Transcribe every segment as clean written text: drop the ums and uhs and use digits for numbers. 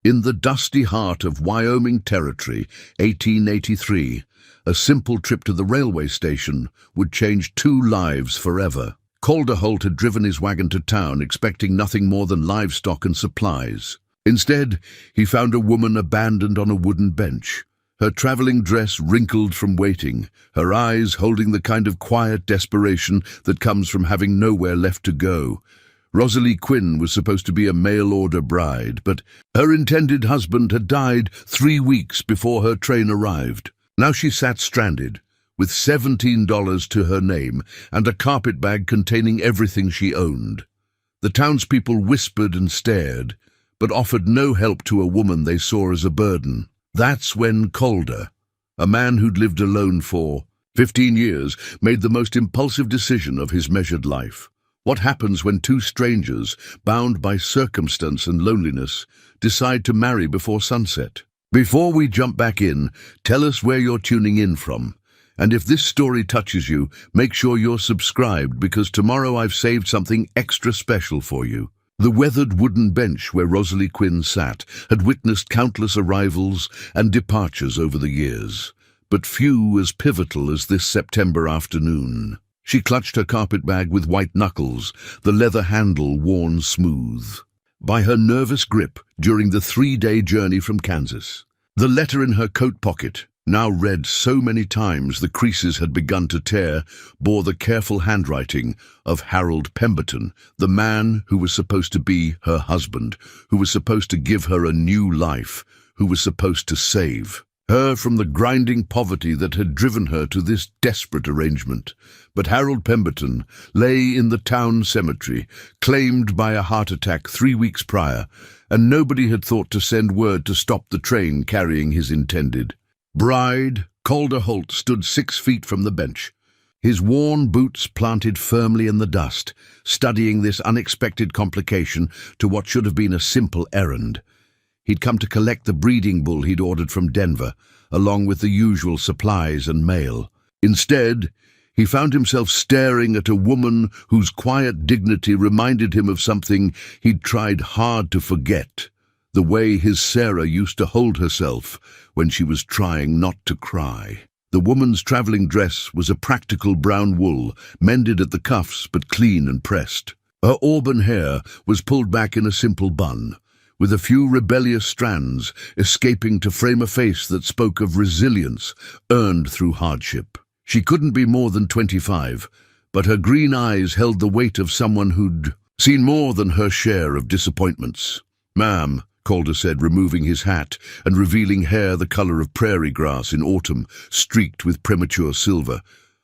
In the dusty heart of Wyoming Territory, 1883, a simple trip to the railway station would change 2 lives forever. Calder Holt had driven his wagon to town expecting nothing more than livestock and supplies. Instead, he found a woman abandoned on a wooden bench, her traveling dress wrinkled from waiting, her eyes holding the kind of quiet desperation that comes from having nowhere left to go. Rosalie Quinn was supposed to be a mail-order bride, but her intended husband had died 3 weeks before her train arrived. Now she sat stranded, with $17 to her name and a carpet bag containing everything she owned. The townspeople whispered and stared, but offered no help to a woman they saw as a burden. That's when Calder, a man who'd lived alone for 15 years, made the most impulsive decision of his measured life. What happens when 2 strangers, bound by circumstance and loneliness, decide to marry before sunset? Before we jump back in, tell us where you're tuning in from. And if this story touches you, make sure you're subscribed, because tomorrow I've saved something extra special for you. The weathered wooden bench where Rosalie Quinn sat had witnessed countless arrivals and departures over the years, but few as pivotal as this September afternoon. She clutched her carpet bag with white knuckles, the leather handle worn smooth by her nervous grip during the 3-day journey from Kansas. The letter in her coat pocket, now read so many times the creases had begun to tear, bore the careful handwriting of Harold Pemberton, the man who was supposed to be her husband, who was supposed to give her a new life, who was supposed to save her from the grinding poverty that had driven her to this desperate arrangement. But Harold Pemberton lay in the town cemetery, claimed by a heart attack 3 weeks prior, and nobody had thought to send word to stop the train carrying his intended bride. Calder Holt stood 6 feet from the bench, his worn boots planted firmly in the dust, studying this unexpected complication to what should have been a simple errand. He'd come to collect the breeding bull he'd ordered from Denver, along with the usual supplies and mail. Instead, he found himself staring at a woman whose quiet dignity reminded him of something he'd tried hard to forget, the way his Sarah used to hold herself when she was trying not to cry. The woman's traveling dress was a practical brown wool, mended at the cuffs but clean and pressed. Her auburn hair was pulled back in a simple bun, with a few rebellious strands escaping to frame a face that spoke of resilience earned through hardship. She couldn't be more than 25, but her green eyes held the weight of someone who'd seen more than her share of disappointments. "Ma'am," Calder said, removing his hat and revealing hair the color of prairie grass in autumn, streaked with premature silver.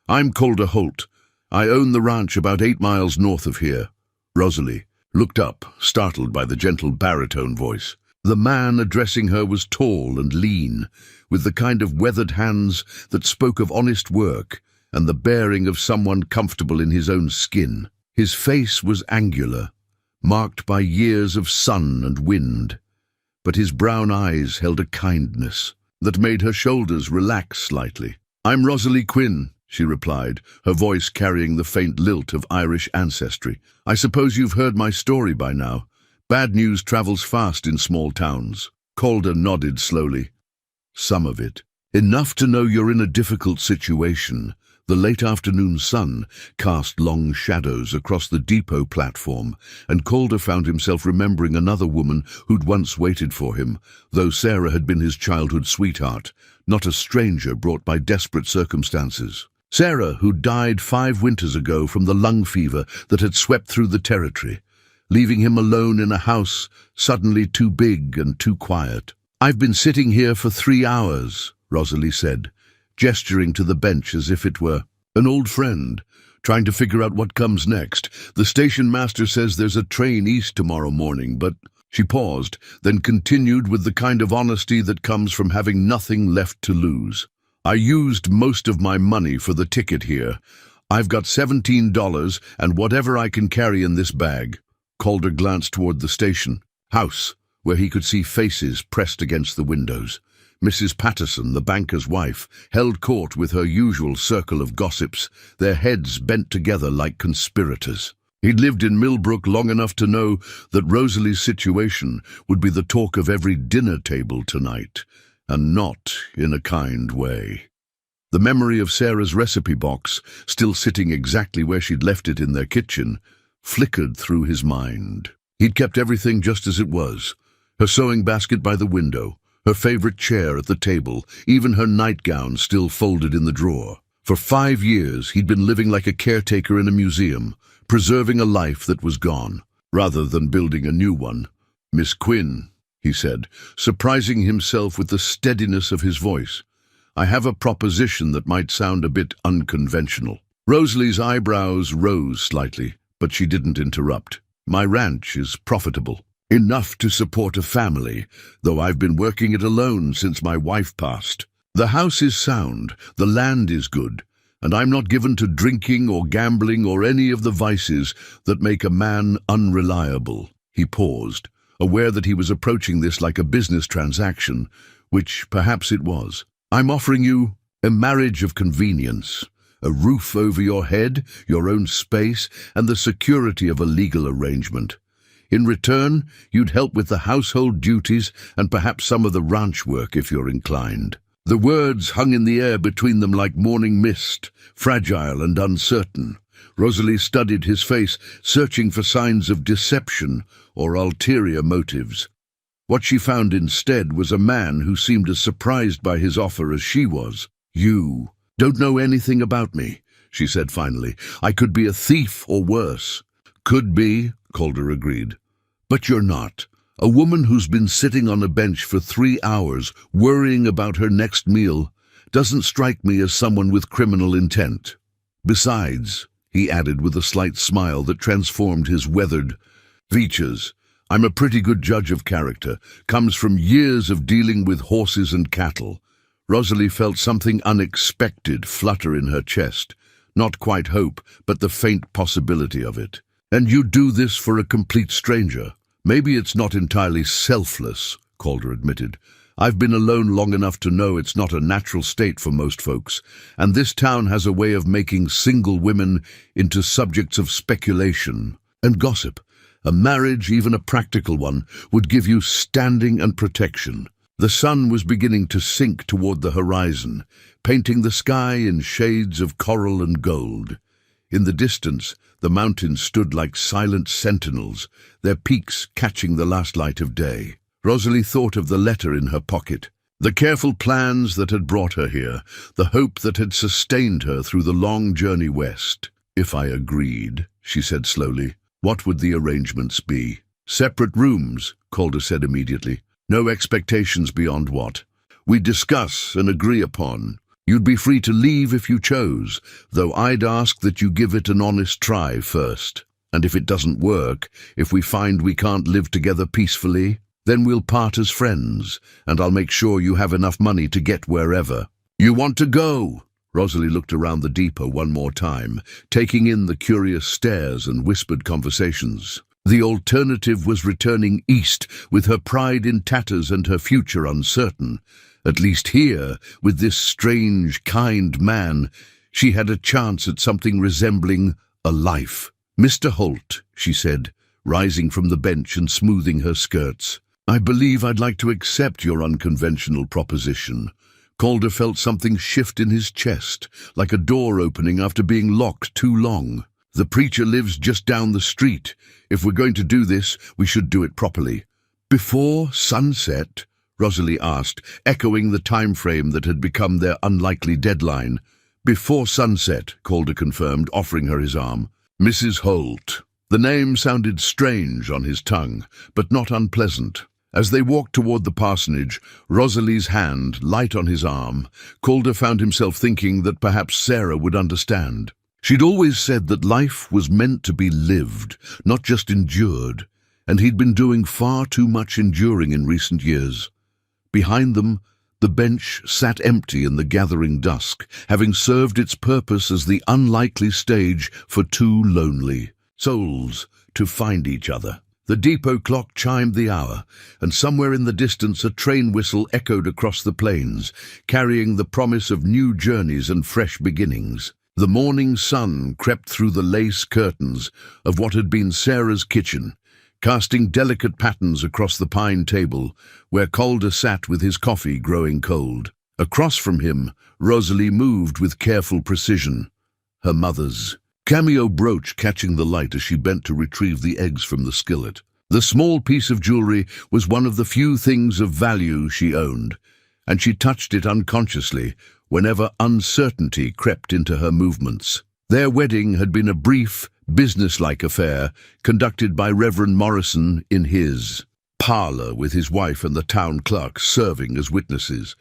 "I'm Calder Holt. I own the ranch about 8 miles north of here." Rosalie looked up, startled by the gentle baritone voice. The man addressing her was tall and lean, with the kind of weathered hands that spoke of honest work and the bearing of someone comfortable in his own skin. His face was angular, marked by years of sun and wind, but his brown eyes held a kindness that made her shoulders relax slightly. "I'm Rosalie Quinn," she replied, her voice carrying the faint lilt of Irish ancestry. "I suppose you've heard my story by now. Bad news travels fast in small towns." Calder nodded slowly. "Some of it. Enough to know you're in a difficult situation." The late afternoon sun cast long shadows across the depot platform, and Calder found himself remembering another woman who'd once waited for him, though Sarah had been his childhood sweetheart, not a stranger brought by desperate circumstances. Sarah, who died 5 winters ago from the lung fever that had swept through the territory, leaving him alone in a house suddenly too big and too quiet. "I've been sitting here for 3 hours, Rosalie said, gesturing to the bench as if it were an old friend, trying to figure out what comes next. "The station master says there's a train east tomorrow morning, but—" She paused, then continued with the kind of honesty that comes from having nothing left to lose. "I used most of my money for the ticket here. I've got $17 and whatever I can carry in this bag." Calder glanced toward the station house, where he could see faces pressed against the windows. Mrs. Patterson, the banker's wife, held court with her usual circle of gossips, their heads bent together like conspirators. He'd lived in Millbrook long enough to know that Rosalie's situation would be the talk of every dinner table tonight, and not in a kind way. The memory of Sarah's recipe box, still sitting exactly where she'd left it in their kitchen, flickered through his mind. He'd kept everything just as it was. Her sewing basket by the window, her favorite chair at the table, even her nightgown still folded in the drawer. For 5 years, he'd been living like a caretaker in a museum, preserving a life that was gone, rather than building a new one. "Miss Quinn," he said, surprising himself with the steadiness of his voice, "I have a proposition that might sound a bit unconventional." Rosalie's eyebrows rose slightly, but she didn't interrupt. "My ranch is profitable. Enough to support a family, though I've been working it alone since my wife passed. The house is sound, the land is good, and I'm not given to drinking or gambling or any of the vices that make a man unreliable." He paused, aware that he was approaching this like a business transaction, which perhaps it was. "I'm offering you a marriage of convenience, a roof over your head, your own space, and the security of a legal arrangement. In return, you'd help with the household duties and perhaps some of the ranch work if you're inclined." The words hung in the air between them like morning mist, fragile and uncertain. Rosalie studied his face, searching for signs of deception or ulterior motives. What she found instead was a man who seemed as surprised by his offer as she was. "You don't know anything about me," she said finally. "I could be a thief or worse." "Could be," Calder agreed. "But you're not. A woman who's been sitting on a bench for 3 hours, worrying about her next meal, doesn't strike me as someone with criminal intent. Besides," he added with a slight smile that transformed his weathered features, "I'm a pretty good judge of character. Comes from years of dealing with horses and cattle." Rosalie felt something unexpected flutter in her chest. Not quite hope, but the faint possibility of it. "And you do this for a complete stranger?" "Maybe it's not entirely selfless," Calder admitted. "I've been alone long enough to know it's not a natural state for most folks, and this town has a way of making single women into subjects of speculation and gossip. A marriage, even a practical one, would give you standing and protection." The sun was beginning to sink toward the horizon, painting the sky in shades of coral and gold. In the distance, the mountains stood like silent sentinels, their peaks catching the last light of day. Rosalie thought of the letter in her pocket, the careful plans that had brought her here, the hope that had sustained her through the long journey west. "If I agreed," she said slowly, "what would the arrangements be?" "Separate rooms," Calder said immediately. "No expectations beyond what we discuss and agree upon. You'd be free to leave if you chose, though I'd ask that you give it an honest try first. And if it doesn't work, if we find we can't live together peacefully, then we'll part as friends, and I'll make sure you have enough money to get wherever." "You want to go?" Rosalie looked around the depot one more time, taking in the curious stares and whispered conversations. The alternative was returning east, with her pride in tatters and her future uncertain. At least here, with this strange, kind man, she had a chance at something resembling a life. "Mr. Holt," she said, rising from the bench and smoothing her skirts, "I believe I'd like to accept your unconventional proposition." Calder felt something shift in his chest, like a door opening after being locked too long. "The preacher lives just down the street. If we're going to do this, we should do it properly." "Before sunset?" Rosalie asked, echoing the time frame that had become their unlikely deadline. "Before sunset," Calder confirmed, offering her his arm. "Mrs. Holt." The name sounded strange on his tongue, but not unpleasant. As they walked toward the parsonage, Rosalie's hand light on his arm, Calder found himself thinking that perhaps Sarah would understand. She'd always said that life was meant to be lived, not just endured, and he'd been doing far too much enduring in recent years. Behind them, the bench sat empty in the gathering dusk, having served its purpose as the unlikely stage for two lonely souls to find each other. The depot clock chimed the hour, and somewhere in the distance a train whistle echoed across the plains, carrying the promise of new journeys and fresh beginnings. The morning sun crept through the lace curtains of what had been Sarah's kitchen, casting delicate patterns across the pine table where Calder sat with his coffee growing cold. Across from him, Rosalie moved with careful precision, her mother's cameo brooch catching the light as she bent to retrieve the eggs from the skillet. The small piece of jewelry was one of the few things of value she owned, and she touched it unconsciously whenever uncertainty crept into her movements. Their wedding had been a brief, businesslike affair conducted by Reverend Morrison in his parlour with his wife and the town clerk serving as witnesses.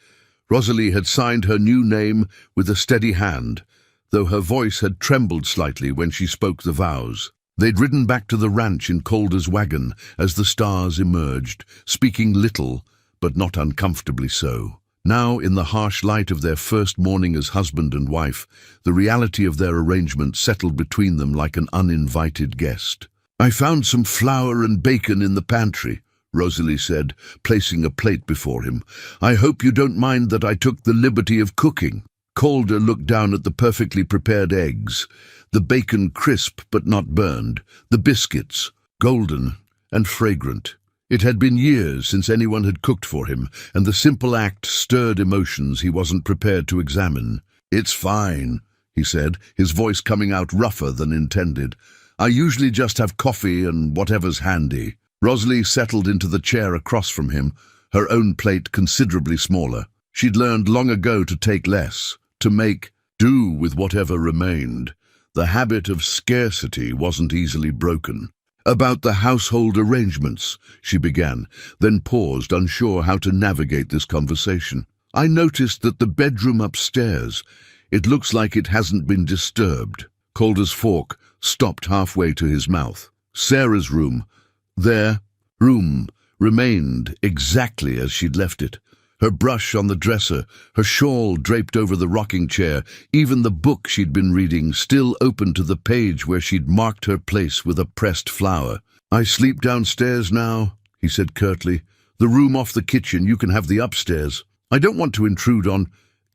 Rosalie had signed her new name with a steady hand, though her voice had trembled slightly when she spoke the vows. They'd ridden back to the ranch in Calder's wagon as the stars emerged, speaking little, but not uncomfortably so. Now, in the harsh light of their first morning as husband and wife, the reality of their arrangement settled between them like an uninvited guest. "I found some flour and bacon in the pantry," Rosalie said, placing a plate before him. "I hope you don't mind that I took the liberty of cooking." Calder looked down at the perfectly prepared eggs, the bacon crisp but not burned, the biscuits golden and fragrant. It had been years since anyone had cooked for him, and the simple act stirred emotions he wasn't prepared to examine. "It's fine," he said, his voice coming out rougher than intended. "I usually just have coffee and whatever's handy." Rosalie settled into the chair across from him, her own plate considerably smaller. She'd learned long ago to take less, to make do with whatever remained. The habit of scarcity wasn't easily broken. "About the household arrangements," she began, then paused, unsure how to navigate this conversation. "I noticed that the bedroom upstairs, it looks like it hasn't been disturbed." Calder's fork stopped halfway to his mouth. Sarah's room, their room, remained exactly as she'd left it. Her brush on the dresser, her shawl draped over the rocking chair, even the book she'd been reading still open to the page where she'd marked her place with a pressed flower. "I sleep downstairs now," he said curtly. "The room off the kitchen, you can have the upstairs. I don't want to intrude on—"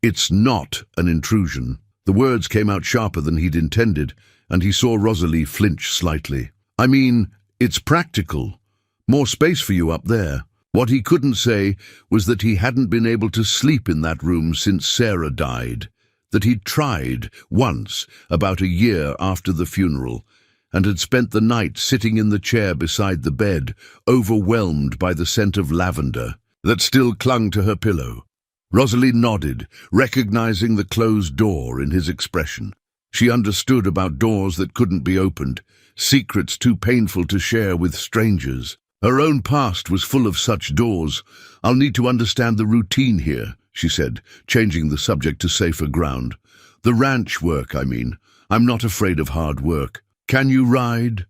"It's not an intrusion." The words came out sharper than he'd intended, and he saw Rosalie flinch slightly. "I mean, it's practical. More space for you up there." What he couldn't say was that he hadn't been able to sleep in that room since Sarah died, that he'd tried once, about a year after the funeral, and had spent the night sitting in the chair beside the bed, overwhelmed by the scent of lavender that still clung to her pillow. Rosalie nodded, recognizing the closed door in his expression. She understood about doors that couldn't be opened, secrets too painful to share with strangers. Her own past was full of such doors. "I'll need to understand the routine here," she said, changing the subject to safer ground. "The ranch work, I mean. I'm not afraid of hard work. Can you ride?"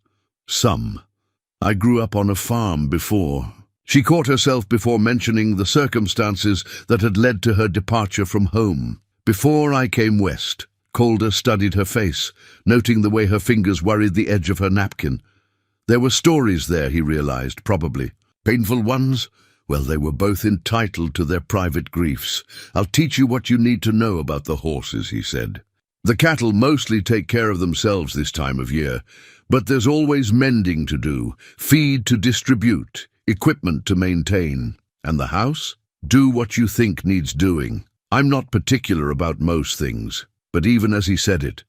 "Some. I grew up on a farm before." She caught herself before mentioning the circumstances that had led to her departure from home. "Before I came west." Calder studied her face, noting the way her fingers worried the edge of her napkin. There were stories there, he realized, probably. Painful ones? Well, they were both entitled to their private griefs. "I'll teach you what you need to know about the horses," he said. "The cattle mostly take care of themselves this time of year, but there's always mending to do, feed to distribute, equipment to maintain. And the house? Do what you think needs doing. I'm not particular about most things." But even as he said it,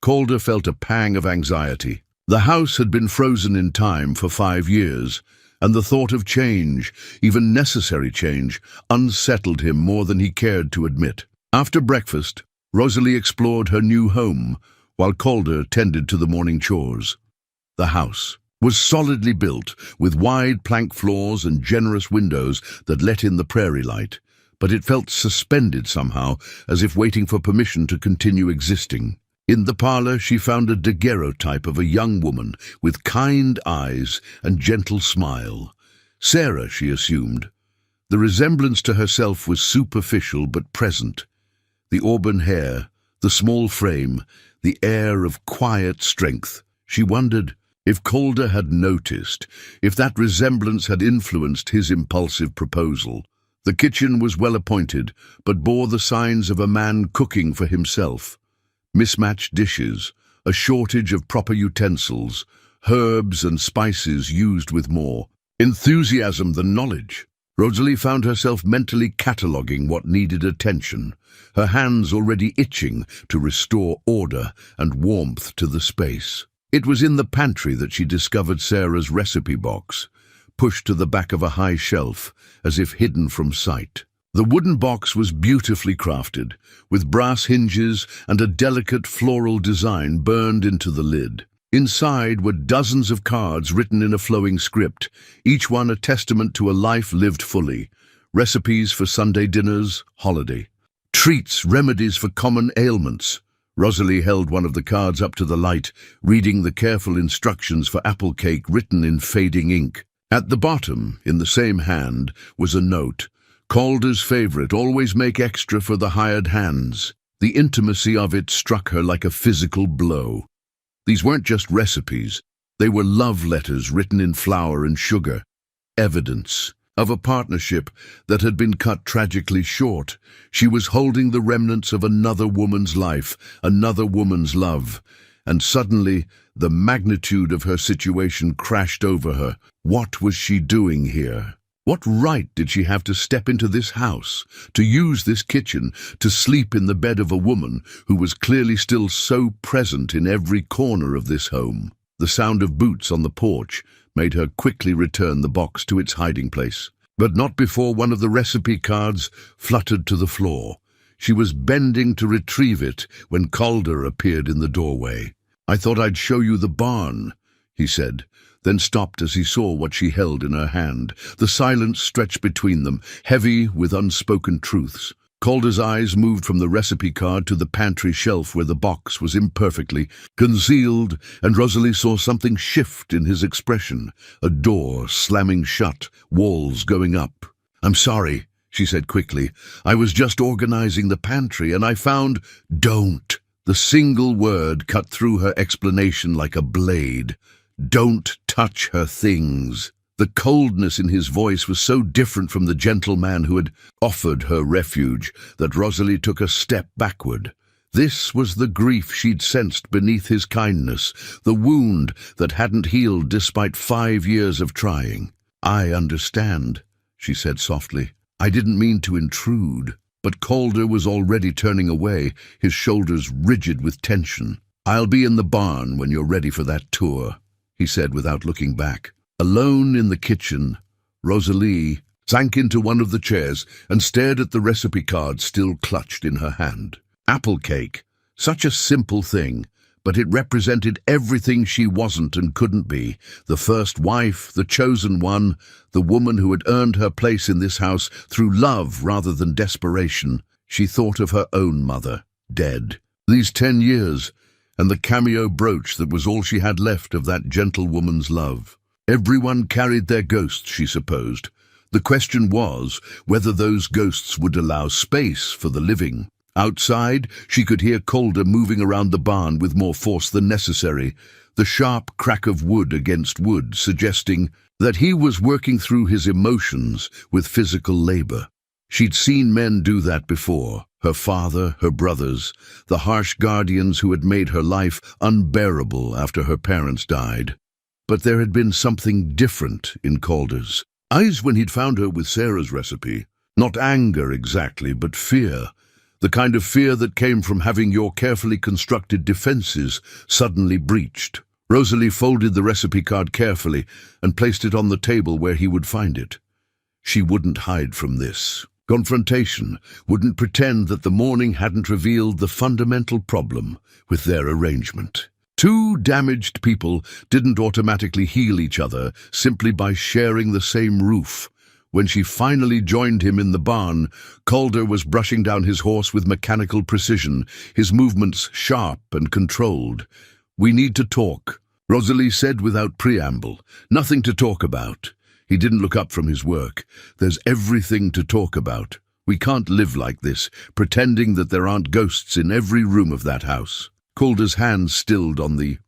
Calder felt a pang of anxiety. The house had been frozen in time for 5 years, and the thought of change, even necessary change, unsettled him more than he cared to admit. After breakfast, Rosalie explored her new home, while Calder tended to the morning chores. The house was solidly built, with wide plank floors and generous windows that let in the prairie light, but it felt suspended somehow, as if waiting for permission to continue existing. In the parlour she found a daguerreotype of a young woman with kind eyes and gentle smile. Sarah, she assumed. The resemblance to herself was superficial but present. The auburn hair, the small frame, the air of quiet strength. She wondered if Calder had noticed, if that resemblance had influenced his impulsive proposal. The kitchen was well appointed, but bore the signs of a man cooking for himself. mismatched dishes, a shortage of proper utensils, herbs and spices used with more enthusiasm than knowledge. Rosalie found herself mentally cataloguing what needed attention, her hands already itching to restore order and warmth to the space. It was in the pantry that she discovered Sarah's recipe box, pushed to the back of a high shelf, as if hidden from sight. The wooden box was beautifully crafted, with brass hinges and a delicate floral design burned into the lid. Inside were dozens of cards written in a flowing script, each one a testament to a life lived fully. Recipes for Sunday dinners, holiday. Treats, remedies for common ailments. Rosalie held one of the cards up to the light, reading the careful instructions for apple cake written in fading ink. At the bottom, in the same hand, was a note. Calder's favorite, always make extra for the hired hands. The intimacy of it struck her like a physical blow. These weren't just recipes, they were love letters written in flour and sugar, evidence of a partnership that had been cut tragically short. She was holding the remnants of another woman's life, another woman's love, and suddenly the magnitude of her situation crashed over her. What was she doing here? What right did she have to step into this house, to use this kitchen, to sleep in the bed of a woman who was clearly still so present in every corner of this home? The sound of boots on the porch made her quickly return the box to its hiding place, but not before one of the recipe cards fluttered to the floor. She was bending to retrieve it when Calder appeared in the doorway. "I thought I'd show you the barn," he said, then stopped as he saw what she held in her hand. The silence stretched between them, heavy with unspoken truths. Calder's eyes moved from the recipe card to the pantry shelf where the box was imperfectly concealed, and Rosalie saw something shift in his expression. A door slamming shut, walls going up. "I'm sorry," she said quickly. "I was just organizing the pantry and I found—" "Don't!" The single word cut through her explanation like a blade. "Don't touch her things." The coldness in his voice was so different from the gentle man who had offered her refuge that Rosalie took a step backward. This was the grief she'd sensed beneath his kindness, the wound that hadn't healed despite 5 years of trying. "I understand," she said softly. "I didn't mean to intrude." But Calder was already turning away, his shoulders rigid with tension. "I'll be in the barn when you're ready for that tour," he said without looking back. Alone in the kitchen, Rosalie sank into one of the chairs and stared at the recipe card still clutched in her hand. Apple cake, such a simple thing, but it represented everything she wasn't and couldn't be. The first wife, the chosen one, the woman who had earned her place in this house through love rather than desperation. She thought of her own mother, dead. These 10 years, and the cameo brooch that was all she had left of that gentlewoman's love. Everyone carried their ghosts, she supposed. The question was whether those ghosts would allow space for the living. Outside, she could hear Calder moving around the barn with more force than necessary, the sharp crack of wood against wood suggesting that he was working through his emotions with physical labor. She'd seen men do that before, her father, her brothers, the harsh guardians who had made her life unbearable after her parents died. But there had been something different in Calder's eyes when he'd found her with Sarah's recipe. Not anger exactly, but fear. The kind of fear that came from having your carefully constructed defenses suddenly breached. Rosalie folded the recipe card carefully and placed it on the table where he would find it. She wouldn't hide from this confrontation, wouldn't pretend that the morning hadn't revealed the fundamental problem with their arrangement. Two damaged people didn't automatically heal each other simply by sharing the same roof. When she finally joined him in the barn, Calder was brushing down his horse with mechanical precision, his movements sharp and controlled. "We need to talk," Rosalie said without preamble. "Nothing to talk about." He didn't look up from his work. "There's everything to talk about. We can't live like this, pretending that there aren't ghosts in every room of that house." Calder's hand stilled on the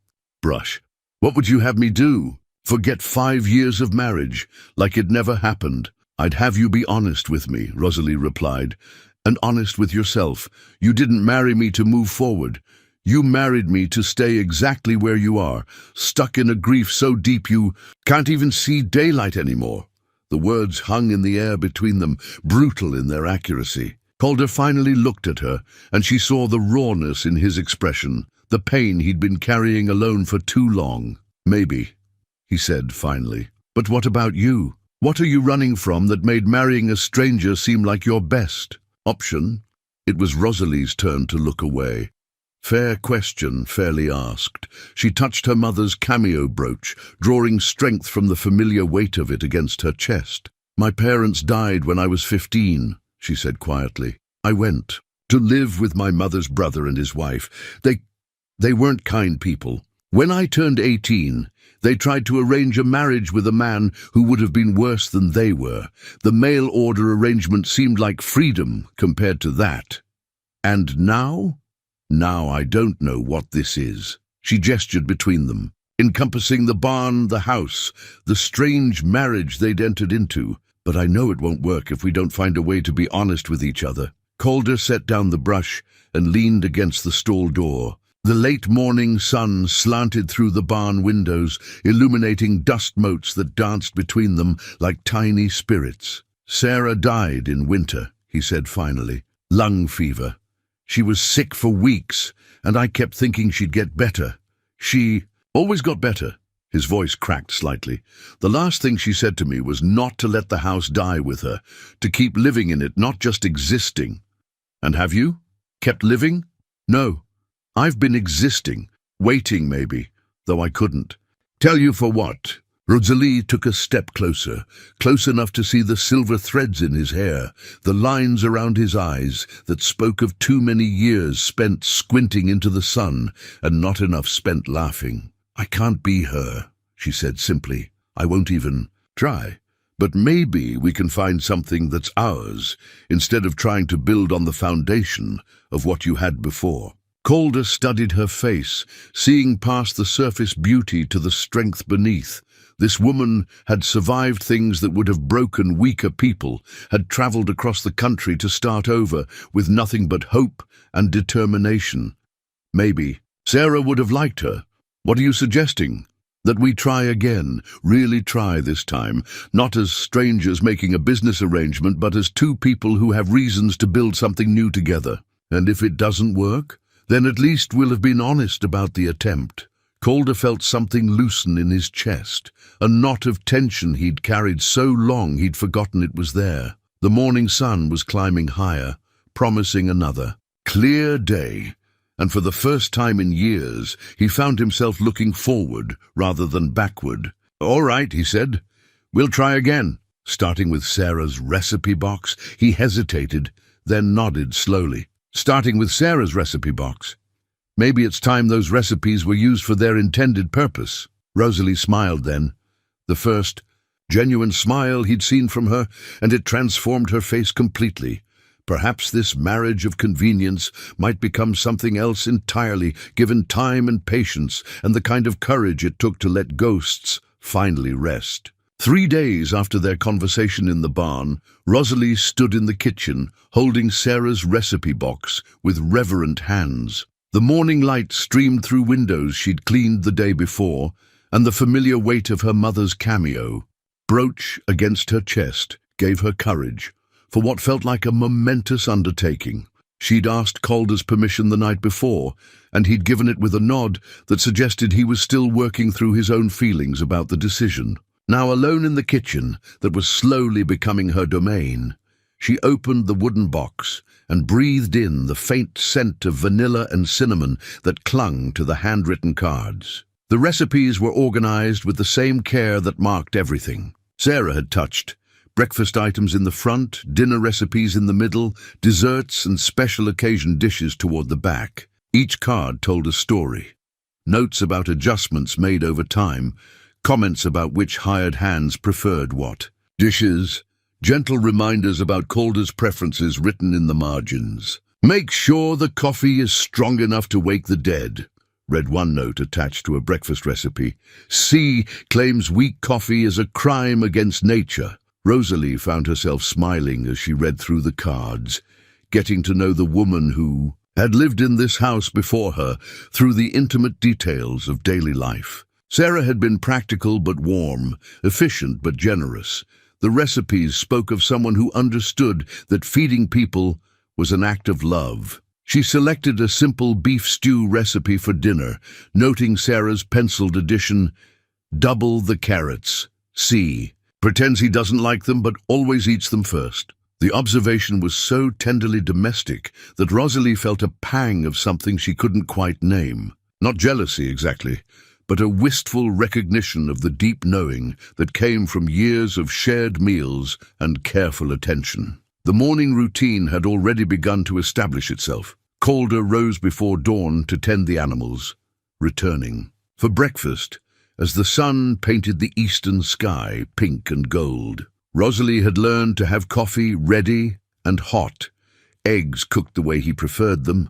brush. "What would you have me do? Forget 5 years of marriage, like it never happened?" "I'd have you be honest with me," Rosalie replied, "and honest with yourself. You didn't marry me to move forward. You married me to stay exactly where you are, stuck in a grief so deep you can't even see daylight anymore." The words hung in the air between them, brutal in their accuracy. Calder finally looked at her, and she saw the rawness in his expression, the pain he'd been carrying alone for too long. "Maybe," he said finally. "But what about you? What are you running from that made marrying a stranger seem like your best option?" It was Rosalie's turn to look away. Fair question, fairly asked. She touched her mother's cameo brooch, drawing strength from the familiar weight of it against her chest. "My parents died when I was 15, she said quietly. "I went to live with my mother's brother and his wife. They weren't kind people. When I turned 18, they tried to arrange a marriage with a man who would have been worse than they were. The mail-order arrangement seemed like freedom compared to that. And now? Now I don't know what this is." She gestured between them, encompassing the barn, the house, the strange marriage they'd entered into. "But I know it won't work if we don't find a way to be honest with each other." Calder set down the brush and leaned against the stall door. The late morning sun slanted through the barn windows, illuminating dust motes that danced between them like tiny spirits. "Sarah died in winter," he said finally. "Lung fever. She was sick for weeks, and I kept thinking she'd get better. She always got better." His voice cracked slightly. "The last thing she said to me was not to let the house die with her, to keep living in it, not just existing." "And have you? Kept living?" "No. I've been existing, waiting maybe, though I couldn't." "Tell you for what?" Rosalie took a step closer, close enough to see the silver threads in his hair, the lines around his eyes that spoke of too many years spent squinting into the sun and not enough spent laughing. "I can't be her," she said simply. "I won't even try. But maybe we can find something that's ours, instead of trying to build on the foundation of what you had before." Calder studied her face, seeing past the surface beauty to the strength beneath. This woman had survived things that would have broken weaker people, had traveled across the country to start over with nothing but hope and determination. Maybe Sarah would have liked her. "What are you suggesting?" "That we try again, really try this time, not as strangers making a business arrangement, but as two people who have reasons to build something new together. And if it doesn't work, then at least we'll have been honest about the attempt." Calder felt something loosen in his chest, a knot of tension he'd carried so long he'd forgotten it was there. The morning sun was climbing higher, promising another clear day, and for the first time in years he found himself looking forward rather than backward. "All right," he said. "We'll try again." Starting with Sarah's recipe box, he hesitated, then nodded slowly. "Starting with Sarah's recipe box. Maybe it's time those recipes were used for their intended purpose." Rosalie smiled then, the first genuine smile he'd seen from her, and it transformed her face completely. Perhaps this marriage of convenience might become something else entirely, given time and patience and the kind of courage it took to let ghosts finally rest. 3 days after their conversation in the barn, Rosalie stood in the kitchen, holding Sarah's recipe box with reverent hands. The morning light streamed through windows she'd cleaned the day before, and the familiar weight of her mother's cameo brooch against her chest gave her courage for what felt like a momentous undertaking. She'd asked Calder's permission the night before, and he'd given it with a nod that suggested he was still working through his own feelings about the decision. Now alone in the kitchen that was slowly becoming her domain, she opened the wooden box and breathed in the faint scent of vanilla and cinnamon that clung to the handwritten cards. The recipes were organized with the same care that marked everything Sarah had touched. Breakfast items in the front, dinner recipes in the middle, desserts and special occasion dishes toward the back. Each card told a story. Notes about adjustments made over time, comments about which hired hands preferred what dishes, gentle reminders about Calder's preferences written in the margins. "Make sure the coffee is strong enough to wake the dead," read one note attached to a breakfast recipe. "C claims weak coffee is a crime against nature." Rosalie found herself smiling as she read through the cards, getting to know the woman who had lived in this house before her through the intimate details of daily life. Sarah had been practical but warm, efficient but generous. The recipes spoke of someone who understood that feeding people was an act of love. She selected a simple beef stew recipe for dinner, noting Sarah's penciled addition, "Double the carrots. C. Pretends he doesn't like them but always eats them first." The observation was so tenderly domestic that Rosalie felt a pang of something she couldn't quite name. Not jealousy exactly, but a wistful recognition of the deep knowing that came from years of shared meals and careful attention. The morning routine had already begun to establish itself. Calder rose before dawn to tend the animals, returning. For breakfast, as the sun painted the eastern sky pink and gold, Rosalie had learned to have coffee ready and hot, eggs cooked the way he preferred them,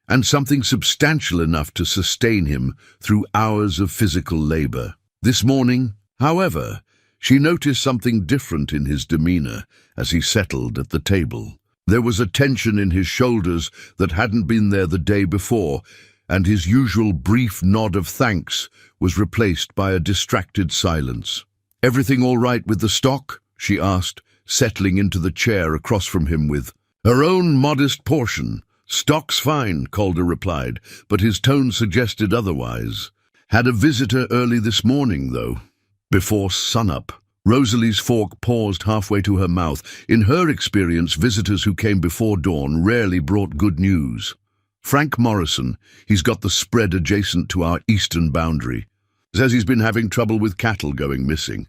and something substantial enough to sustain him through hours of physical labor. This morning, however, she noticed something different in his demeanor as he settled at the table. There was a tension in his shoulders that hadn't been there the day before, and his usual brief nod of thanks was replaced by a distracted silence. "Everything all right with the stock?" she asked, settling into the chair across from him with her own modest portion. "Stock's fine," Calder replied, but his tone suggested otherwise. "Had a visitor early this morning, though." Before sunup, Rosalie's fork paused halfway to her mouth. In her experience, visitors who came before dawn rarely brought good news. "Frank Morrison, he's got the spread adjacent to our eastern boundary. Says he's been having trouble with cattle going missing.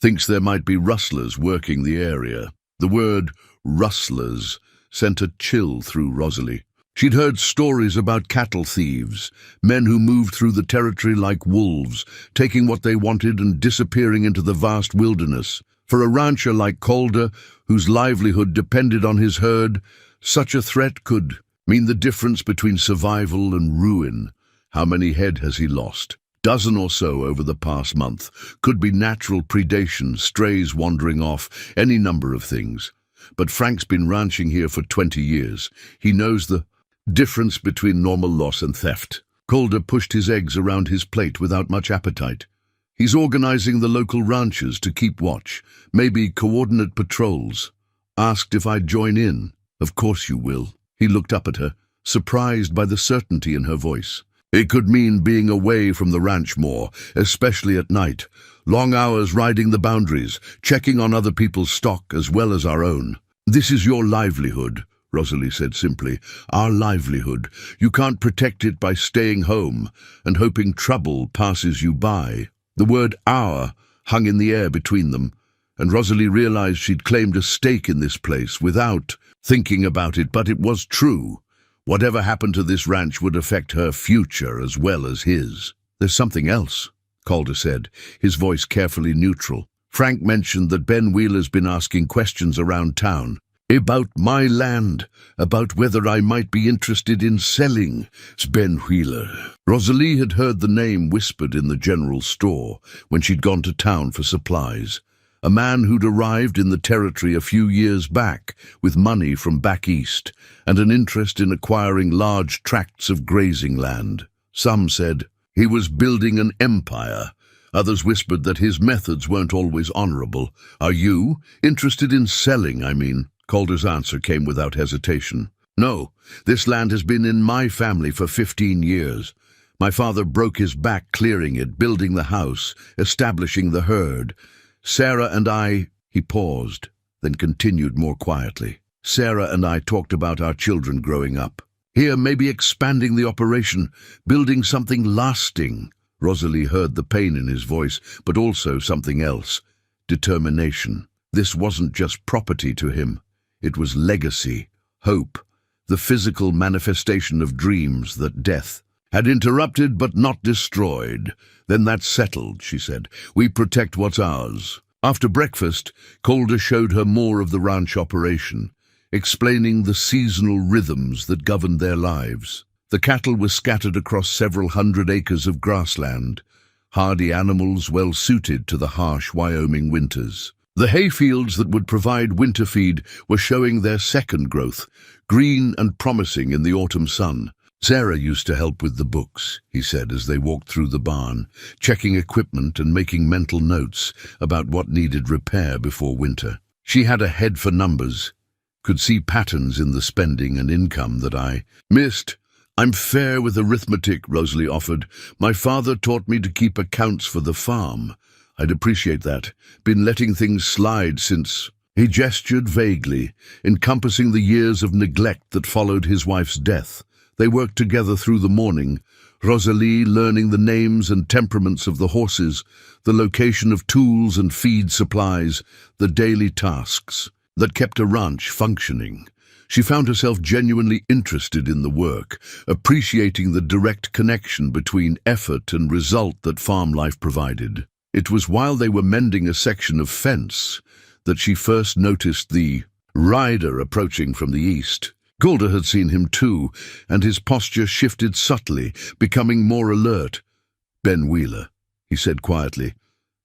Thinks there might be rustlers working the area." The word rustlers sent a chill through Rosalie. She'd heard stories about cattle thieves, men who moved through the territory like wolves, taking what they wanted and disappearing into the vast wilderness. For a rancher like Calder, whose livelihood depended on his herd, such a threat could mean the difference between survival and ruin. How many head has he lost? Dozen or so over the past month. Could be natural predation, strays wandering off, any number of things. But Frank's been ranching here for 20 years. He knows the difference between normal loss and theft. Calder pushed his eggs around his plate without much appetite. He's organizing the local ranchers to keep watch, maybe coordinate patrols. Asked if I'd join in. "Of course you will." He looked up at her, surprised by the certainty in her voice. It could mean being away from the ranch more, especially at night. Long hours riding the boundaries, checking on other people's stock as well as our own. "This is your livelihood," Rosalie said simply. "Our livelihood. You can't protect it by staying home and hoping trouble passes you by." The word "our" hung in the air between them, and Rosalie realized she'd claimed a stake in this place without thinking about it, but it was true. Whatever happened to this ranch would affect her future as well as his. "There's something else," Calder said, his voice carefully neutral. "Frank mentioned that Ben Wheeler's been asking questions around town. About my land, about whether I might be interested in selling." Ben Wheeler. Rosalie had heard the name whispered in the general store when she'd gone to town for supplies. A man who'd arrived in the territory a few years back with money from back east and an interest in acquiring large tracts of grazing land. Some said he was building an empire. Others whispered that his methods weren't always honorable. "Are you interested in selling, I mean?" Calder's answer came without hesitation. "No, this land has been in my family for 15 years. My father broke his back clearing it, building the house, establishing the herd. Sarah and I—" He paused, then continued more quietly. "Sarah and I talked about our children growing up. Here, maybe expanding the operation, building something lasting." Rosalie heard the pain in his voice, but also something else. Determination. This wasn't just property to him. It was legacy, hope, the physical manifestation of dreams that death had interrupted but not destroyed. "Then that's settled," she said. "We protect what's ours." After breakfast, Calder showed her more of the ranch operation, explaining the seasonal rhythms that governed their lives. The cattle were scattered across several hundred acres of grassland, hardy animals well suited to the harsh Wyoming winters. The hayfields that would provide winter feed were showing their second growth, green and promising in the autumn sun. Sarah used to help with the books, he said as they walked through the barn, checking equipment and making mental notes about what needed repair before winter. She had a head for numbers, could see patterns in the spending and income that I missed. I'm fair with arithmetic, Rosalie offered. My father taught me to keep accounts for the farm. I'd appreciate that. Been letting things slide since... He gestured vaguely, encompassing the years of neglect that followed his wife's death. They worked together through the morning, Rosalie learning the names and temperaments of the horses, the location of tools and feed supplies, the daily tasks that kept a ranch functioning. She found herself genuinely interested in the work, appreciating the direct connection between effort and result that farm life provided. It was while they were mending a section of fence that she first noticed the rider approaching from the east. Calder had seen him too, and his posture shifted subtly, becoming more alert. "Ben Wheeler," he said quietly.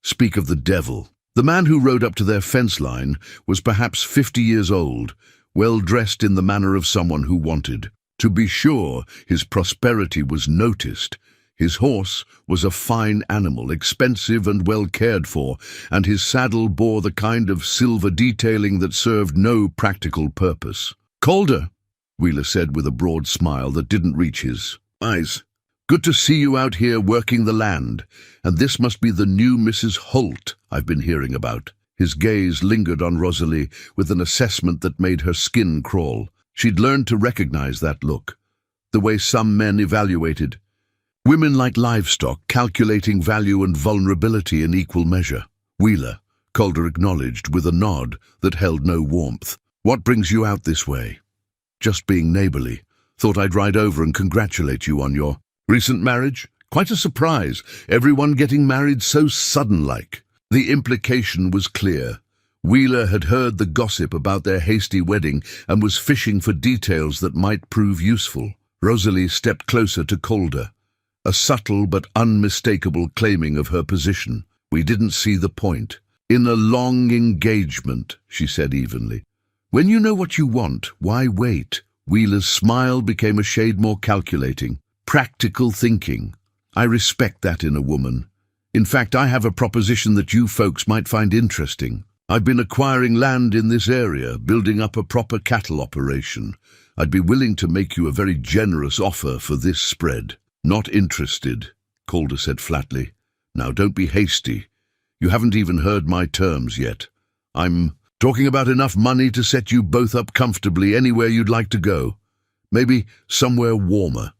"Speak of the devil." The man who rode up to their fence line was perhaps 50 years old, well dressed in the manner of someone who wanted. To be sure, his prosperity was noticed. His horse was a fine animal, expensive and well cared for, and his saddle bore the kind of silver detailing that served no practical purpose. "Calder," Wheeler said with a broad smile that didn't reach his eyes. "Good to see you out here working the land, and this must be the new Mrs. Holt I've been hearing about." His gaze lingered on Rosalie with an assessment that made her skin crawl. She'd learned to recognize that look, the way some men evaluated women like livestock, calculating value and vulnerability in equal measure. "Wheeler," Calder acknowledged with a nod that held no warmth. "What brings you out this way?" "Just being neighborly. Thought I'd ride over and congratulate you on your recent marriage. Quite a surprise, everyone getting married so sudden-like." The implication was clear. Wheeler had heard the gossip about their hasty wedding and was fishing for details that might prove useful. Rosalie stepped closer to Calder, a subtle but unmistakable claiming of her position. "We didn't see the point. In a long engagement," she said evenly. "When you know what you want, why wait?" Wheeler's smile became a shade more calculating. "Practical thinking. I respect that in a woman. In fact, I have a proposition that you folks might find interesting. I've been acquiring land in this area, building up a proper cattle operation. I'd be willing to make you a very generous offer for this spread." "Not interested," Calder said flatly. "Now don't be hasty. You haven't even heard my terms yet. I'm talking about enough money to set you both up comfortably anywhere you'd like to go. Maybe somewhere warmer.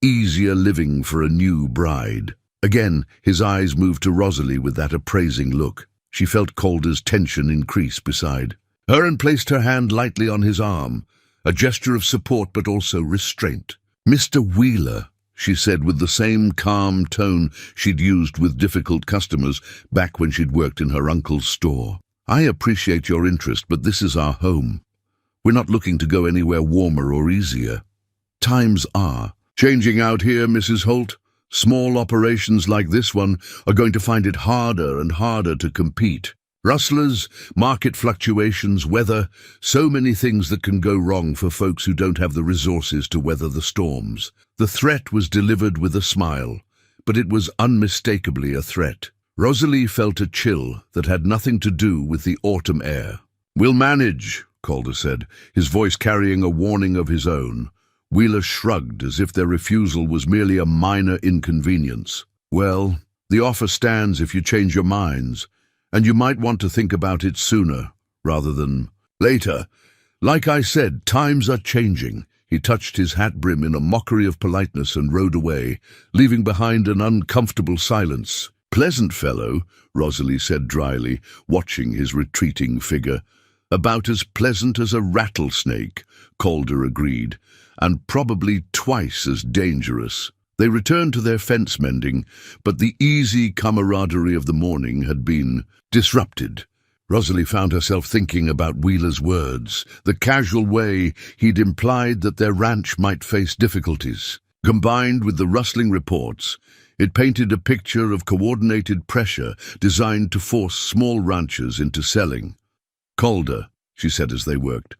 Easier living for a new bride." Again, his eyes moved to Rosalie with that appraising look. She felt Calder's tension increase beside her and placed her hand lightly on his arm, a gesture of support but also restraint. "Mr. Wheeler," she said with the same calm tone she'd used with difficult customers back when she'd worked in her uncle's store. "I appreciate your interest, but this is our home. We're not looking to go anywhere warmer or easier. Times are changing out here, Mrs. Holt. Small operations like this one are going to find it harder and harder to compete. Rustlers, market fluctuations, weather, so many things that can go wrong for folks who don't have the resources to weather the storms." The threat was delivered with a smile, but it was unmistakably a threat. Rosalie felt a chill that had nothing to do with the autumn air. "We'll manage," Calder said, his voice carrying a warning of his own. Wheeler shrugged as if their refusal was merely a minor inconvenience. "Well, the offer stands if you change your minds, and you might want to think about it sooner rather than later. Like I said, times are changing." He touched his hat brim in a mockery of politeness and rode away, leaving behind an uncomfortable silence. "Pleasant fellow," Rosalie said dryly, watching his retreating figure. "About as pleasant as a rattlesnake," Calder agreed, "and probably twice as dangerous." They returned to their fence mending, but the easy camaraderie of the morning had been disrupted. Rosalie found herself thinking about Wheeler's words, the casual way he'd implied that their ranch might face difficulties. Combined with the rustling reports, It painted a picture of coordinated pressure designed to force small ranchers into selling. "Calder," she said as they worked,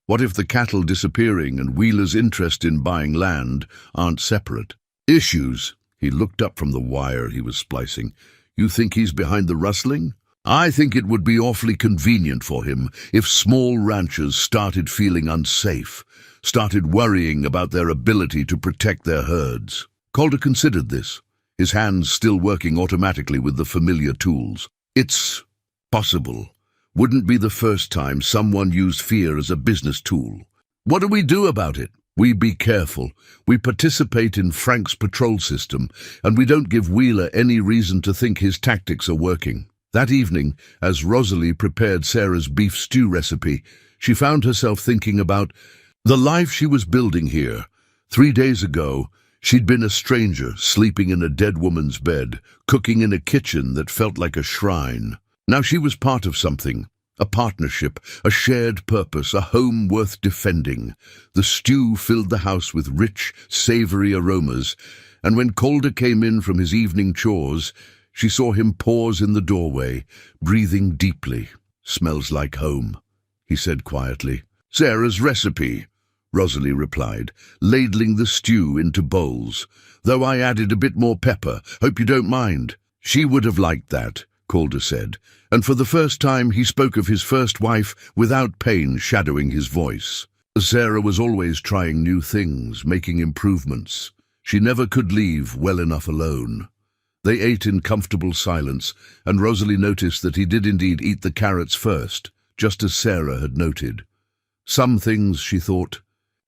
"what if the cattle disappearing and Wheeler's interest in buying land aren't separate?" "Issues." He looked up from the wire he was splicing. "You think he's behind the rustling?" "I think it would be awfully convenient for him if small ranchers started feeling unsafe, started worrying about their ability to protect their herds." Calder considered this, his hands still working automatically with the familiar tools. "It's possible. Wouldn't be the first time someone used fear as a business tool. What do we do about it?" "We be careful. We participate in Frank's patrol system, and we don't give Wheeler any reason to think his tactics are working." That evening, as Rosalie prepared Sarah's beef stew recipe, she found herself thinking about the life she was building here. 3 days ago, she'd been a stranger, sleeping in a dead woman's bed, cooking in a kitchen that felt like a shrine. Now she was part of something, a partnership, a shared purpose, a home worth defending. The stew filled the house with rich, savory aromas, and when Calder came in from his evening chores, she saw him pause in the doorway, breathing deeply. "Smells like home," he said quietly. "Sarah's recipe," Rosalie replied, ladling the stew into bowls. "Though I added a bit more pepper. Hope you don't mind." "She would have liked that," Calder said, and for the first time he spoke of his first wife without pain shadowing his voice. Sarah was always trying new things, making improvements. She never could leave well enough alone. They ate in comfortable silence, and Rosalie noticed that he did indeed eat the carrots first, just as Sarah had noted. Some things, she thought,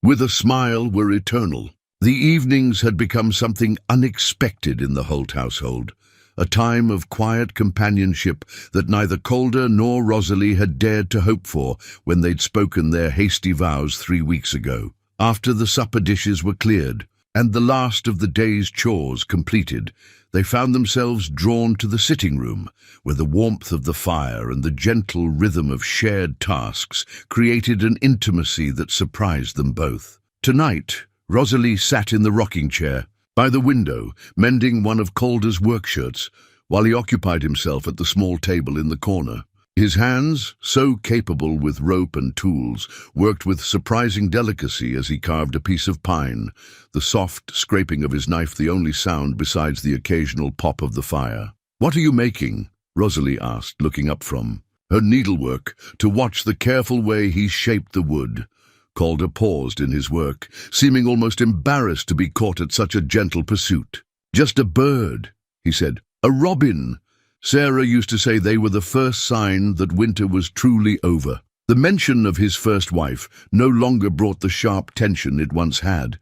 with a smile, were eternal. The evenings had become something unexpected in the Holt household, a time of quiet companionship that neither Calder nor Rosalie had dared to hope for when they'd spoken their hasty vows 3 weeks ago. After the supper dishes were cleared, and the last of the day's chores completed, they found themselves drawn to the sitting room, where the warmth of the fire and the gentle rhythm of shared tasks created an intimacy that surprised them both. Tonight, Rosalie sat in the rocking chair, by the window, mending one of Calder's work shirts, while he occupied himself at the small table in the corner. His hands, so capable with rope and tools, worked with surprising delicacy as he carved a piece of pine, the soft scraping of his knife the only sound besides the occasional pop of the fire. "What are you making?" Rosalie asked, looking up from her needlework to watch the careful way he shaped the wood. Calder paused in his work, seeming almost embarrassed to be caught at such a gentle pursuit. "Just a bird," he said. "A robin." Sarah used to say they were the first sign that winter was truly over. The mention of his first wife no longer brought the sharp tension it once had.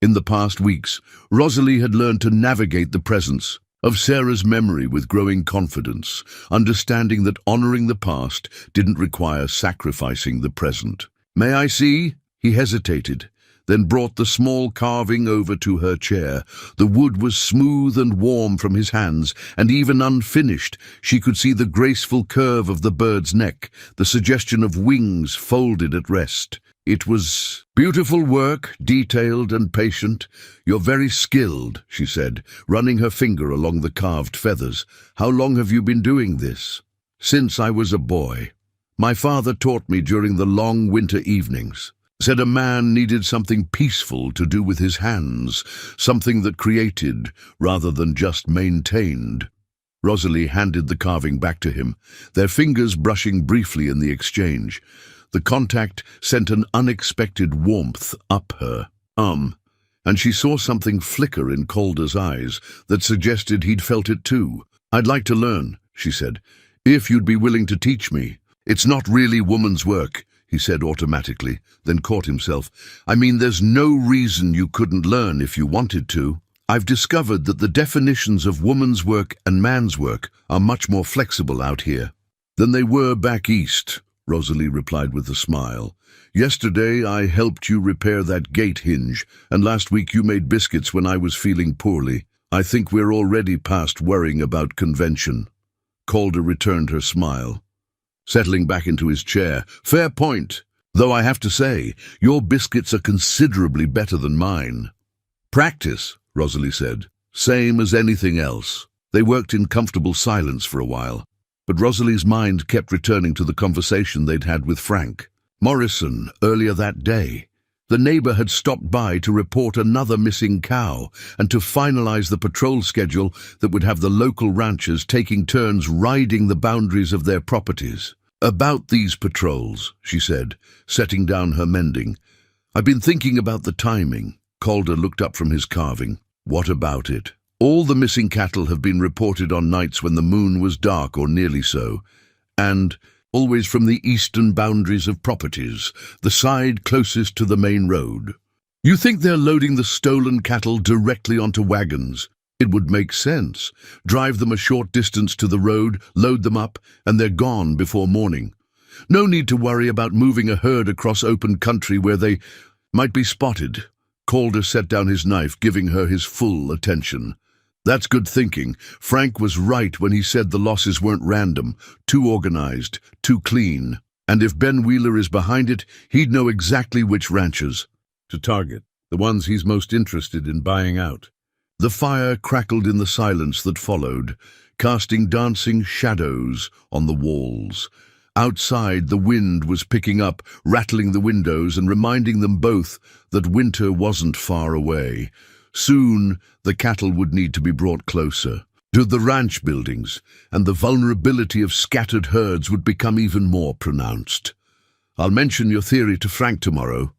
In the past weeks, Rosalie had learned to navigate the presence of Sarah's memory with growing confidence, understanding that honoring the past didn't require sacrificing the present. "May I see?" He hesitated, then brought the small carving over to her chair. The wood was smooth and warm from his hands, and even unfinished, she could see the graceful curve of the bird's neck, the suggestion of wings folded at rest. It was beautiful work, detailed and patient. "You're very skilled," she said, running her finger along the carved feathers. "How long have you been doing this?" "Since I was a boy. My father taught me during the long winter evenings. Said a man needed something peaceful to do with his hands, something that created rather than just maintained." Rosalie handed the carving back to him, their fingers brushing briefly in the exchange. The contact sent an unexpected warmth up her arm, and she saw something flicker in Calder's eyes that suggested he'd felt it too. "I'd like to learn," she said, "if you'd be willing to teach me." "It's not really woman's work," he said automatically, then caught himself. "I mean, there's no reason you couldn't learn if you wanted to. I've discovered that the definitions of woman's work and man's work are much more flexible out here than they were back east," Rosalie replied with a smile. "Yesterday I helped you repair that gate hinge, and last week you made biscuits when I was feeling poorly. I think we're already past worrying about convention." Calder returned her smile, settling back into his chair. "Fair point, though I have to say, your biscuits are considerably better than mine." "Practice," Rosalie said. Same as anything else. They worked in comfortable silence for a while, but Rosalie's mind kept returning to the conversation they'd had with Frank Morrison earlier that day. The neighbor had stopped by to report another missing cow and to finalize the patrol schedule that would have the local ranchers taking turns riding the boundaries of their properties. "About these patrols," she said, setting down her mending. "I've been thinking about the timing." Calder looked up from his carving. "What about it?" "All the missing cattle have been reported on nights when the moon was dark or nearly so, and always from the eastern boundaries of properties, the side closest to the main road. You think they're loading the stolen cattle directly onto wagons? It would make sense. Drive them a short distance to the road, load them up, and they're gone before morning. No need to worry about moving a herd across open country where they might be spotted." Calder set down his knife, giving her his full attention. "That's good thinking. Frank was right when he said the losses weren't random, too organized, too clean. And if Ben Wheeler is behind it, he'd know exactly which ranches to target, the ones he's most interested in buying out." The fire crackled in the silence that followed, casting dancing shadows on the walls. Outside, the wind was picking up, rattling the windows and reminding them both that winter wasn't far away. Soon, the cattle would need to be brought closer to the ranch buildings, and the vulnerability of scattered herds would become even more pronounced. "I'll mention your theory to Frank tomorrow,"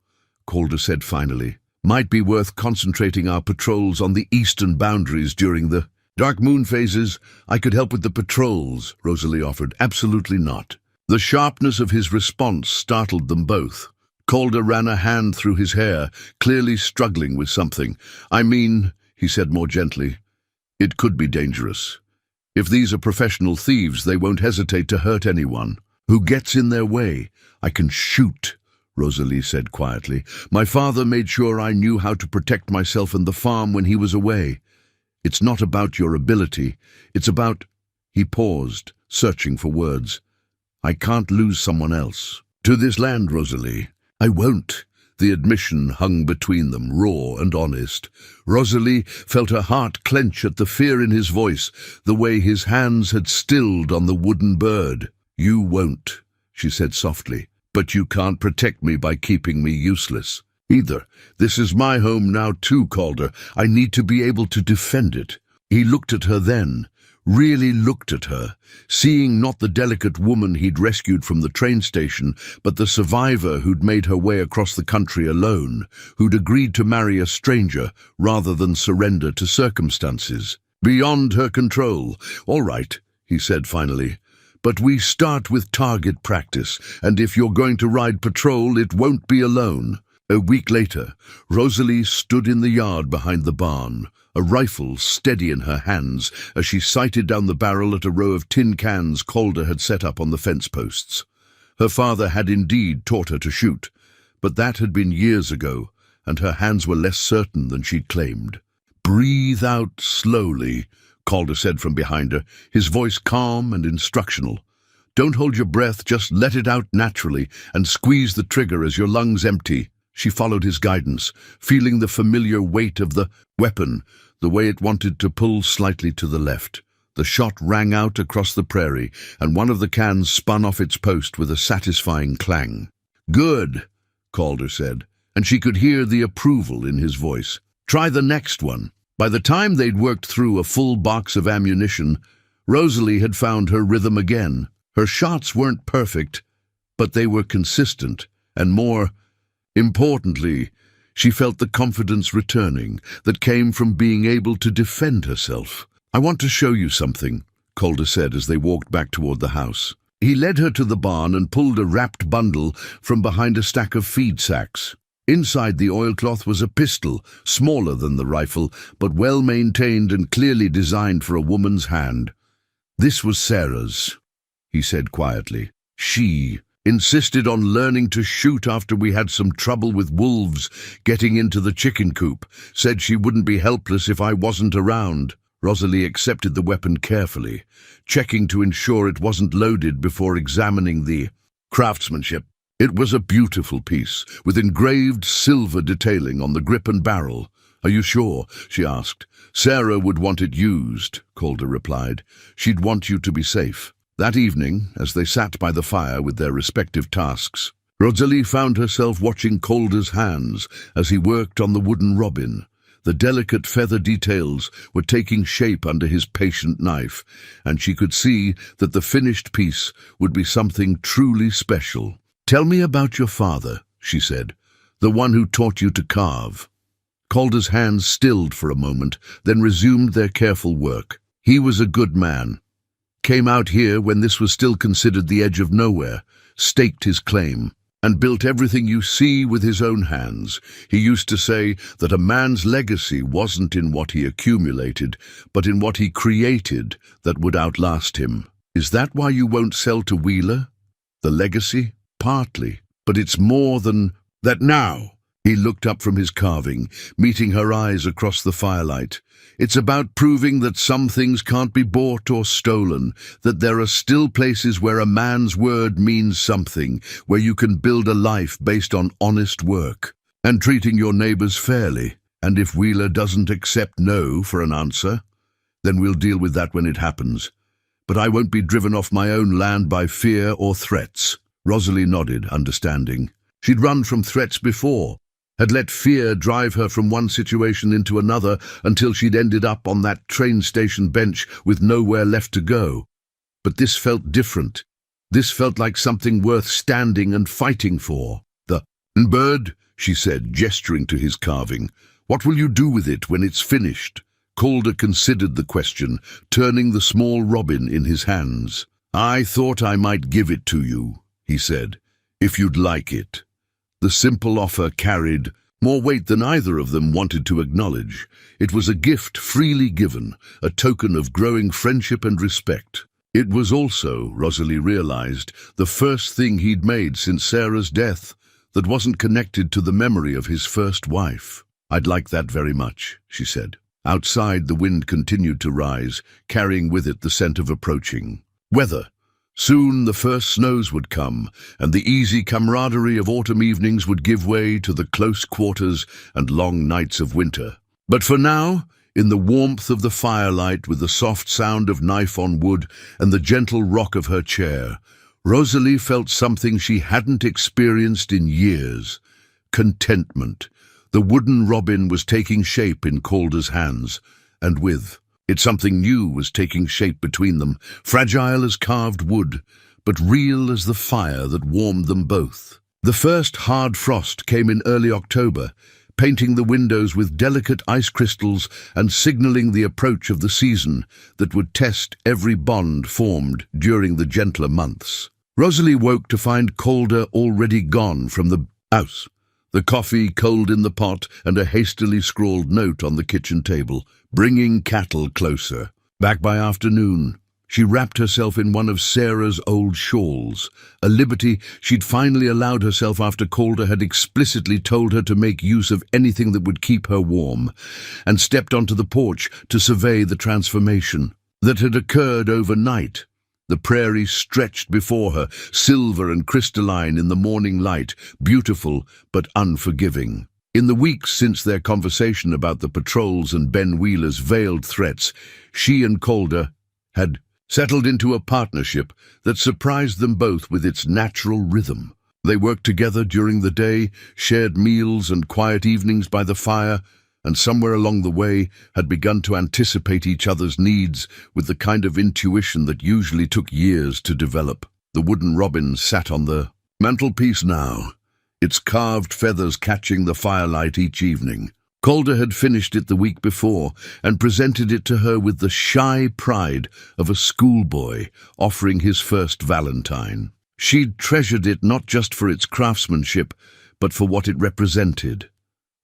Calder said finally. "Might be worth concentrating our patrols on the eastern boundaries during the dark moon phases." "I could help with the patrols," Rosalie offered. "Absolutely not." The sharpness of his response startled them both. Calder ran a hand through his hair, clearly struggling with something. "I mean," he said more gently, "it could be dangerous. If these are professional thieves, they won't hesitate to hurt anyone who gets in their way." "I can shoot," Rosalie said quietly. "My father made sure I knew how to protect myself and the farm when he was away. It's not about your ability. It's about—" He paused, searching for words. "I can't lose someone else to this land, Rosalie." "I won't." The admission hung between them, raw and honest. Rosalie felt her heart clench at the fear in his voice, the way his hands had stilled on the wooden bird. "You won't," she said softly, "but you can't protect me by keeping me useless either. This is my home now too, Calder. I need to be able to defend it." He looked at her then, really looked at her, seeing not the delicate woman he'd rescued from the train station, but the survivor who'd made her way across the country alone, who'd agreed to marry a stranger rather than surrender to circumstances beyond her control. "All right," he said finally, "but we start with target practice, and if you're going to ride patrol, it won't be alone." A week later, Rosalie stood in the yard behind the barn, a rifle steady in her hands as she sighted down the barrel at a row of tin cans Calder had set up on the fence posts. Her father had indeed taught her to shoot, but that had been years ago, and her hands were less certain than she'd claimed. "Breathe out slowly," Calder said from behind her, his voice calm and instructional. "Don't hold your breath, just let it out naturally, and squeeze the trigger as your lungs empty." She followed his guidance, feeling the familiar weight of the weapon, the way it wanted to pull slightly to the left. The shot rang out across the prairie, and one of the cans spun off its post with a satisfying clang. "Good," Calder said, and she could hear the approval in his voice. "Try the next one." By the time they'd worked through a full box of ammunition, Rosalie had found her rhythm again. Her shots weren't perfect, but they were consistent, and more importantly, she felt the confidence returning that came from being able to defend herself. "I want to show you something," Calder said as they walked back toward the house. He led her to the barn and pulled a wrapped bundle from behind a stack of feed sacks. Inside the oilcloth was a pistol, smaller than the rifle, but well-maintained and clearly designed for a woman's hand. "This was Sarah's," he said quietly. "She insisted on learning to shoot after we had some trouble with wolves getting into the chicken coop. Said she wouldn't be helpless if I wasn't around." Rosalie accepted the weapon carefully, checking to ensure it wasn't loaded before examining the craftsmanship. It was a beautiful piece, with engraved silver detailing on the grip and barrel, "Are you sure?" she asked. "Sarah would want it used," Calder replied. "She'd want you to be safe." That evening, as they sat by the fire with their respective tasks, Rosalie found herself watching Calder's hands as he worked on the wooden robin. The delicate feather details were taking shape under his patient knife, and she could see that the finished piece would be something truly special. "Tell me about your father," she said, "the one who taught you to carve." Calder's hands stilled for a moment, then resumed their careful work. "He was a good man. Came out here when this was still considered the edge of nowhere, staked his claim, and built everything you see with his own hands. He used to say that a man's legacy wasn't in what he accumulated, but in what he created that would outlast him. Is that why you won't sell to Wheeler? The legacy? Partly. But it's more than that now." He looked up from his carving, meeting her eyes across the firelight. "It's about proving that some things can't be bought or stolen, that there are still places where a man's word means something, where you can build a life based on honest work, and treating your neighbors fairly. And if Wheeler doesn't accept no for an answer, then we'll deal with that when it happens. But I won't be driven off my own land by fear or threats." Rosalie nodded, understanding. She'd run from threats before, had let fear drive her from one situation into another until she'd ended up on that train station bench with nowhere left to go. But this felt different. This felt like something worth standing and fighting for. "The bird," she said, gesturing to his carving. "What will you do with it when it's finished?" Calder considered the question, turning the small robin in his hands. "I thought I might give it to you," he said, "if you'd like it." The simple offer carried more weight than either of them wanted to acknowledge. It was a gift freely given, a token of growing friendship and respect. It was also, Rosalie realized, the first thing he'd made since Sarah's death that wasn't connected to the memory of his first wife. "I'd like that very much," she said. Outside, the wind continued to rise, carrying with it the scent of approaching weather. Soon the first snows would come, and the easy camaraderie of autumn evenings would give way to the close quarters and long nights of winter. But for now, in the warmth of the firelight, with the soft sound of knife on wood and the gentle rock of her chair, Rosalie felt something she hadn't experienced in years: contentment. The wooden robin was taking shape in Calder's hands, and with it something new was taking shape between them, fragile as carved wood, but real as the fire that warmed them both. The first hard frost came in early October, painting the windows with delicate ice crystals and signaling the approach of the season that would test every bond formed during the gentler months. Rosalie woke to find Calder already gone from the house, the coffee cold in the pot and a hastily scrawled note on the kitchen table, bringing cattle closer. Back by afternoon, she wrapped herself in one of Sarah's old shawls, a liberty she'd finally allowed herself after Calder had explicitly told her to make use of anything that would keep her warm, and stepped onto the porch to survey the transformation that had occurred overnight. The prairie stretched before her, silver and crystalline in the morning light, beautiful but unforgiving. In the weeks since their conversation about the patrols and Ben Wheeler's veiled threats, she and Calder had settled into a partnership that surprised them both with its natural rhythm. They worked together during the day, shared meals and quiet evenings by the fire, and somewhere along the way had begun to anticipate each other's needs with the kind of intuition that usually took years to develop. The wooden robin sat on the mantelpiece now, its carved feathers catching the firelight each evening. Calder had finished it the week before and presented it to her with the shy pride of a schoolboy offering his first Valentine. She'd treasured it not just for its craftsmanship, but for what it represented.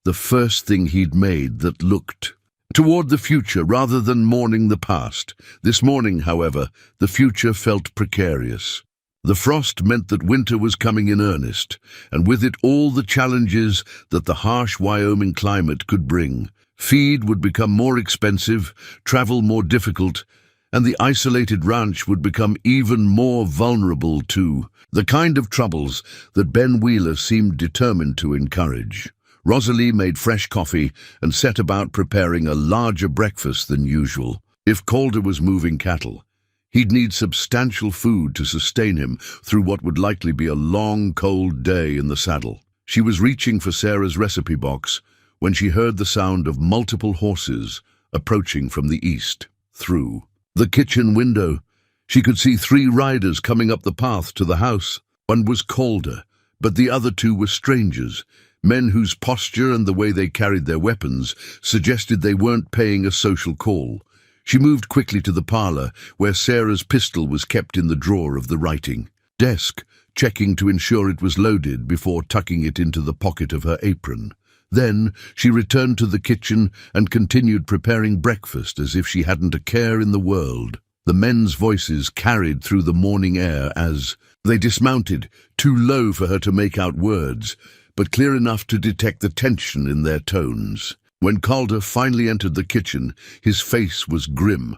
The first thing he'd made that looked toward the future rather than mourning the past. This morning, however, the future felt precarious. The frost meant that winter was coming in earnest, and with it all the challenges that the harsh Wyoming climate could bring. Feed would become more expensive, travel more difficult, and the isolated ranch would become even more vulnerable to the kind of troubles that Ben Wheeler seemed determined to encourage. Rosalie made fresh coffee and set about preparing a larger breakfast than usual. If Calder was moving cattle, he'd need substantial food to sustain him through what would likely be a long, cold day in the saddle. She was reaching for Sarah's recipe box when she heard the sound of multiple horses approaching from the east. Through the kitchen window, she could see 3 riders coming up the path to the house. One was Calder, but the other 2 were strangers, men whose posture and the way they carried their weapons suggested they weren't paying a social call. She moved quickly to the parlor, where Sarah's pistol was kept in the drawer of the writing desk, checking to ensure it was loaded before tucking it into the pocket of her apron. Then she returned to the kitchen and continued preparing breakfast as if she hadn't a care in the world. The men's voices carried through the morning air as they dismounted, too low for her to make out words, but clear enough to detect the tension in their tones. When Calder finally entered the kitchen, his face was grim,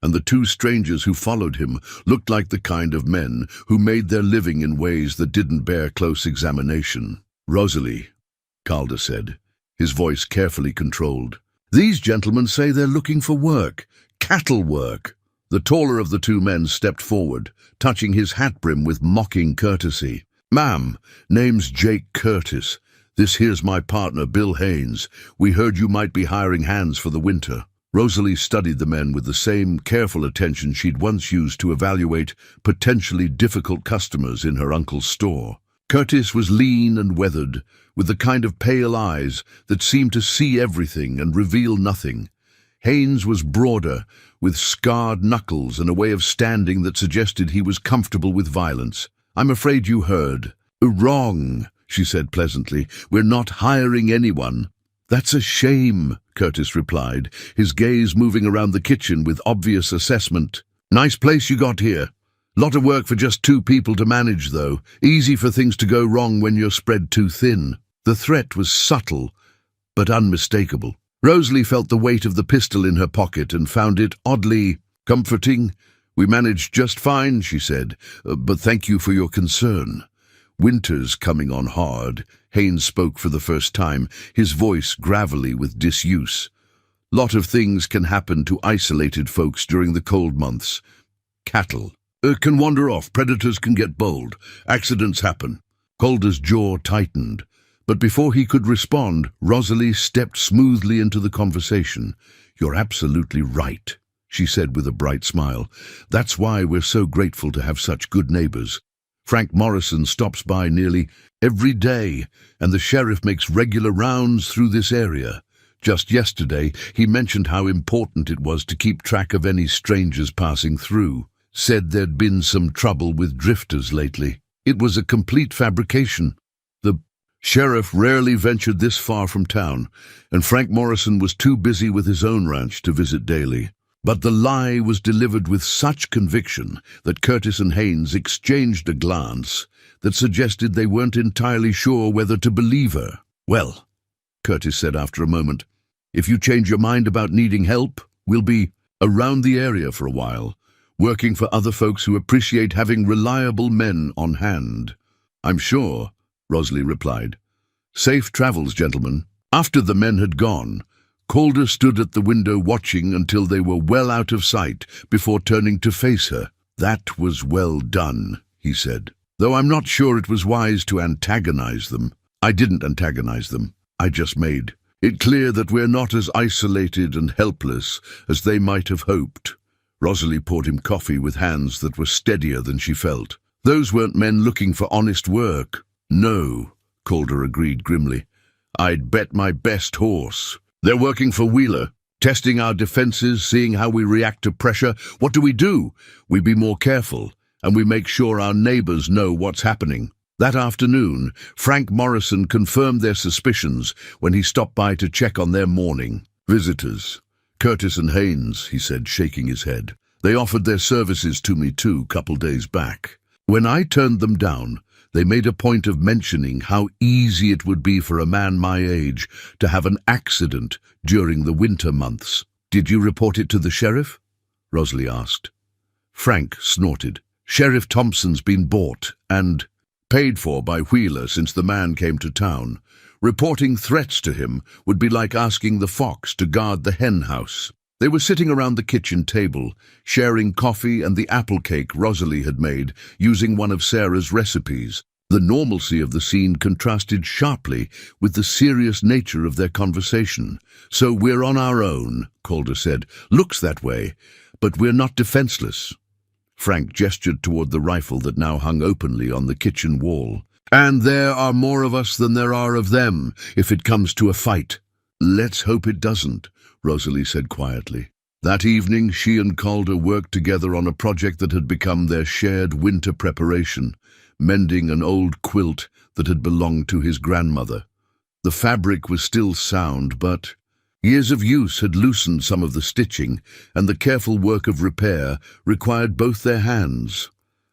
and the 2 strangers who followed him looked like the kind of men who made their living in ways that didn't bear close examination. "Rosalie," Calder said, his voice carefully controlled. "These gentlemen say they're looking for work, cattle work." The taller of the 2 men stepped forward, touching his hat brim with mocking courtesy. "Ma'am, name's Jake Curtis. This here's my partner, Bill Haynes. We heard you might be hiring hands for the winter." Rosalie studied the men with the same careful attention she'd once used to evaluate potentially difficult customers in her uncle's store. Curtis was lean and weathered, with the kind of pale eyes that seemed to see everything and reveal nothing. Haynes was broader, with scarred knuckles and a way of standing that suggested he was comfortable with violence. "I'm afraid you heard." "Wrong," she said pleasantly. "We're not hiring anyone." "That's a shame," Curtis replied, his gaze moving around the kitchen with obvious assessment. "Nice place you got here. Lot of work for just 2 people to manage, though. Easy for things to go wrong when you're spread too thin." The threat was subtle, but unmistakable. Rosalie felt the weight of the pistol in her pocket and found it oddly comforting. "We managed just fine," she said, "but thank you for your concern." "Winter's coming on hard," Haynes spoke for the first time, his voice gravelly with disuse. "Lot of things can happen to isolated folks during the cold months. Cattle can wander off, predators can get bold, accidents happen." Calder's jaw tightened, but before he could respond, Rosalie stepped smoothly into the conversation. "You're absolutely right," she said with a bright smile. "That's why we're so grateful to have such good neighbors. Frank Morrison stops by nearly every day, and the sheriff makes regular rounds through this area. Just yesterday, he mentioned how important it was to keep track of any strangers passing through. Said there'd been some trouble with drifters lately. It was a complete fabrication. The sheriff rarely ventured this far from town, and Frank Morrison was too busy with his own ranch to visit daily. But the lie was delivered with such conviction that Curtis and Haynes exchanged a glance that suggested they weren't entirely sure whether to believe her. "Well," Curtis said after a moment, "if you change your mind about needing help, we'll be around the area for a while, working for other folks who appreciate having reliable men on hand." "I'm sure," Rosalie replied. "Safe travels, gentlemen." After the men had gone, Calder stood at the window watching until they were well out of sight before turning to face her. "That was well done," he said. "Though I'm not sure it was wise to antagonize them." "I didn't antagonize them. I just made it clear that we're not as isolated and helpless as they might have hoped." Rosalie poured him coffee with hands that were steadier than she felt. "Those weren't men looking for honest work." "No," Calder agreed grimly. "I'd bet my best horse. They're working for Wheeler, testing our defenses, seeing how we react to pressure. What do? We be more careful, and we make sure our neighbors know what's happening." That afternoon, Frank Morrison confirmed their suspicions when he stopped by to check on their morning visitors. "Curtis and Haynes," he said, shaking his head. "They offered their services to me too, couple days back. When I turned them down, they made a point of mentioning how easy it would be for a man my age to have an accident during the winter months." "Did you report it to the sheriff?" Rosalie asked. Frank snorted. "Sheriff Thompson's been bought and paid for by Wheeler since the man came to town. Reporting threats to him would be like asking the fox to guard the hen house. They were sitting around the kitchen table, sharing coffee and the apple cake Rosalie had made, using one of Sarah's recipes. The normalcy of the scene contrasted sharply with the serious nature of their conversation. "So we're on our own," Calder said. "Looks that way, but we're not defenseless." Frank gestured toward the rifle that now hung openly on the kitchen wall. "And there are more of us than there are of them, if it comes to a fight." "Let's hope it doesn't," Rosalie said quietly. That evening, she and Calder worked together on a project that had become their shared winter preparation, mending an old quilt that had belonged to his grandmother. The fabric was still sound, but years of use had loosened some of the stitching, and the careful work of repair required both their hands.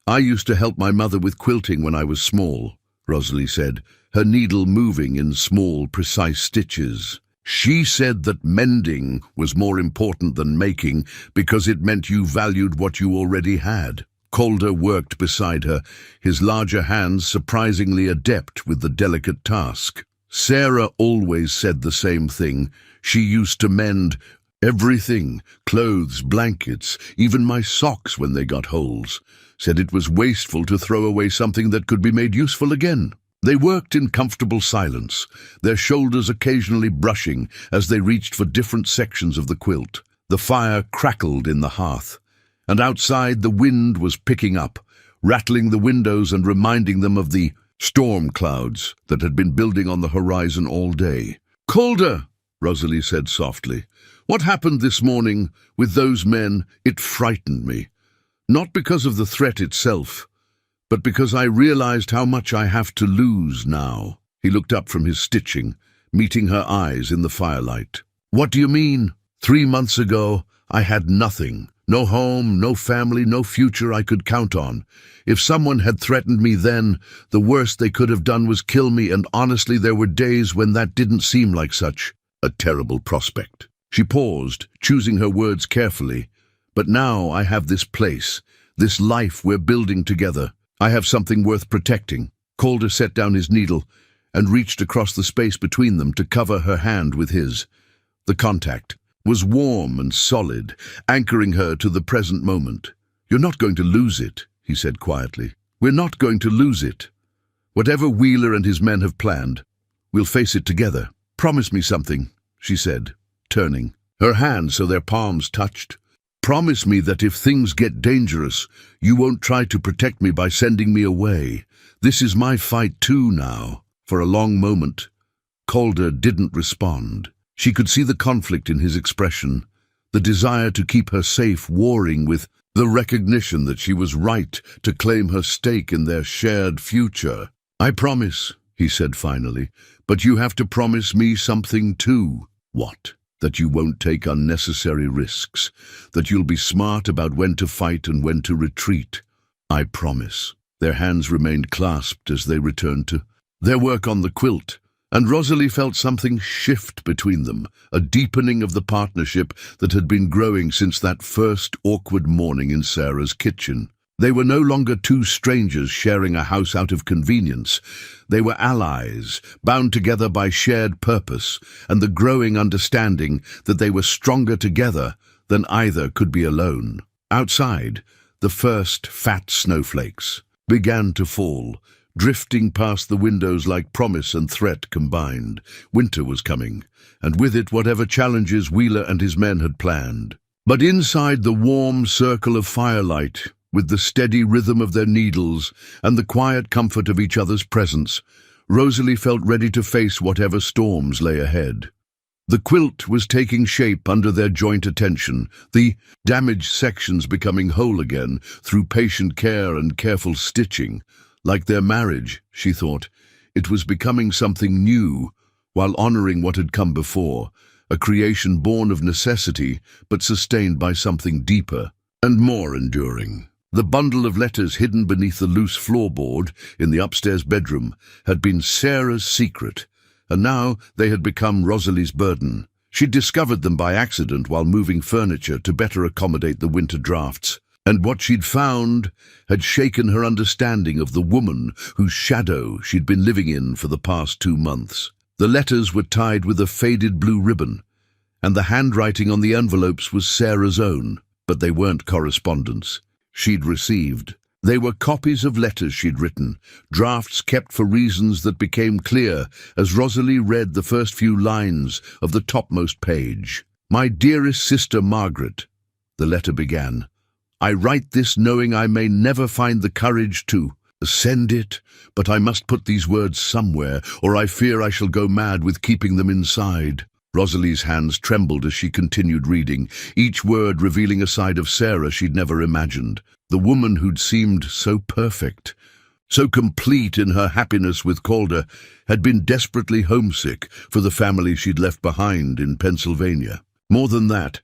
"I used to help my mother with quilting when I was small," Rosalie said, her needle moving in small, precise stitches. "She said that mending was more important than making because it meant you valued what you already had." Calder worked beside her, his larger hands surprisingly adept with the delicate task. "Sarah always said the same thing. She used to mend everything, clothes, blankets, even my socks when they got holes. Said it was wasteful to throw away something that could be made useful again." They worked in comfortable silence, their shoulders occasionally brushing as they reached for different sections of the quilt. The fire crackled in the hearth, and outside the wind was picking up, rattling the windows and reminding them of the storm clouds that had been building on the horizon all day. "Calder," Rosalie said softly, "what happened this morning with those men? It frightened me. Not because of the threat itself, but because I realized how much I have to lose now." He looked up from his stitching, meeting her eyes in the firelight. "What do you mean? 3 months ago, I had nothing. No home, no family, no future I could count on. If someone had threatened me then, the worst they could have done was kill me, and honestly there were days when that didn't seem like such a terrible prospect." She paused, choosing her words carefully. "But now I have this place, this life we're building together. I have something worth protecting." Calder set down his needle and reached across the space between them to cover her hand with his. The contact was warm and solid, anchoring her to the present moment. "You're not going to lose it," he said quietly. "We're not going to lose it. Whatever Wheeler and his men have planned, we'll face it together. Promise me something," she said, turning, her hands so their palms touched. "Promise me that if things get dangerous, you won't try to protect me by sending me away. This is my fight too now." For a long moment, Calder didn't respond. She could see the conflict in his expression, the desire to keep her safe warring with the recognition that she was right to claim her stake in their shared future. "I promise," he said finally, "but you have to promise me something too." "What?" "That you won't take unnecessary risks, that you'll be smart about when to fight and when to retreat." "I promise." Their hands remained clasped as they returned to their work on the quilt, and Rosalie felt something shift between them, a deepening of the partnership that had been growing since that first awkward morning in Sarah's kitchen. They were no longer two strangers sharing a house out of convenience. They were allies, bound together by shared purpose and the growing understanding that they were stronger together than either could be alone. Outside, the first fat snowflakes began to fall, drifting past the windows like promise and threat combined. Winter was coming, and with it whatever challenges Wheeler and his men had planned. But inside the warm circle of firelight, with the steady rhythm of their needles and the quiet comfort of each other's presence, Rosalie felt ready to face whatever storms lay ahead. The quilt was taking shape under their joint attention, the damaged sections becoming whole again through patient care and careful stitching. Like their marriage, she thought, it was becoming something new, while honoring what had come before, a creation born of necessity but sustained by something deeper and more enduring. The bundle of letters hidden beneath the loose floorboard in the upstairs bedroom had been Sarah's secret, and now they had become Rosalie's burden. She'd discovered them by accident while moving furniture to better accommodate the winter drafts, and what she'd found had shaken her understanding of the woman whose shadow she'd been living in for the past 2 months. The letters were tied with a faded blue ribbon, and the handwriting on the envelopes was Sarah's own, but they weren't correspondence she'd received. They were copies of letters she'd written, drafts kept for reasons that became clear as Rosalie read the first few lines of the topmost page. "My dearest sister Margaret," the letter began, "I write this knowing I may never find the courage to send it, but I must put these words somewhere, or I fear I shall go mad with keeping them inside." Rosalie's hands trembled as she continued reading, each word revealing a side of Sarah she'd never imagined. The woman who'd seemed so perfect, so complete in her happiness with Calder, had been desperately homesick for the family she'd left behind in Pennsylvania. More than that,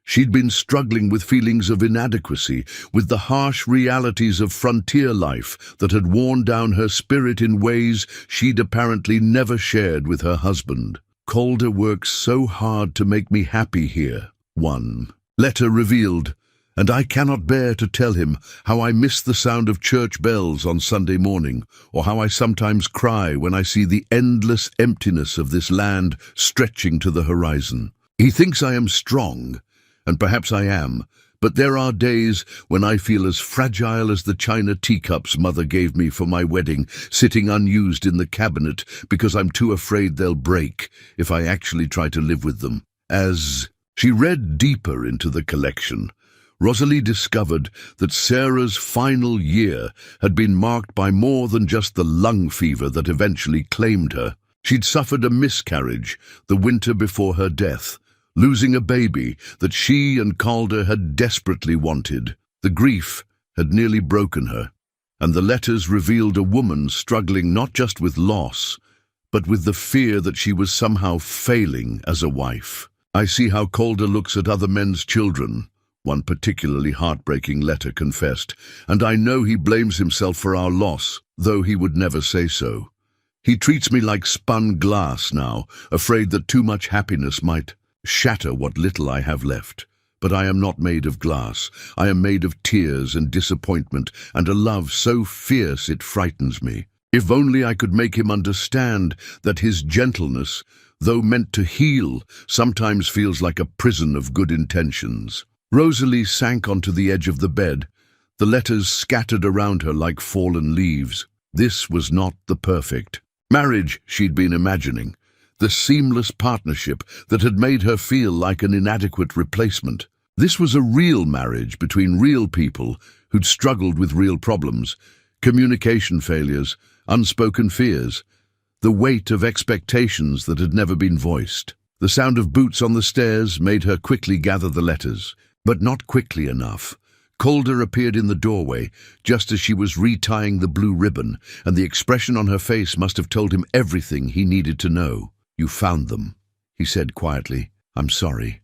she'd been struggling with feelings of inadequacy, with the harsh realities of frontier life that had worn down her spirit in ways she'd apparently never shared with her husband. "Calder works so hard to make me happy here," one letter revealed, "and I cannot bear to tell him how I miss the sound of church bells on Sunday morning, or how I sometimes cry when I see the endless emptiness of this land stretching to the horizon. He thinks I am strong, and perhaps I am, but there are days when I feel as fragile as the china teacups Mother gave me for my wedding, sitting unused in the cabinet because I'm too afraid they'll break if I actually try to live with them." As she read deeper into the collection, Rosalie discovered that Sarah's final year had been marked by more than just the lung fever that eventually claimed her. She'd suffered a miscarriage the winter before her death, losing a baby that she and Calder had desperately wanted. The grief had nearly broken her, and the letters revealed a woman struggling not just with loss, but with the fear that she was somehow failing as a wife. "I see how Calder looks at other men's children," one particularly heartbreaking letter confessed, "and I know he blames himself for our loss, though he would never say so. He treats me like spun glass now, afraid that too much happiness might shatter what little I have left. But I am not made of glass. I am made of tears and disappointment, and a love so fierce it frightens me. If only I could make him understand that his gentleness, though meant to heal, sometimes feels like a prison of good intentions." Rosalie sank onto the edge of the bed, the letters scattered around her like fallen leaves. This was not the perfect marriage she'd been imagining, the seamless partnership that had made her feel like an inadequate replacement. This was a real marriage between real people who'd struggled with real problems, communication failures, unspoken fears, the weight of expectations that had never been voiced. The sound of boots on the stairs made her quickly gather the letters, but not quickly enough. Calder appeared in the doorway just as she was retying the blue ribbon, and the expression on her face must have told him everything he needed to know. "You found them," he said quietly. "I'm sorry.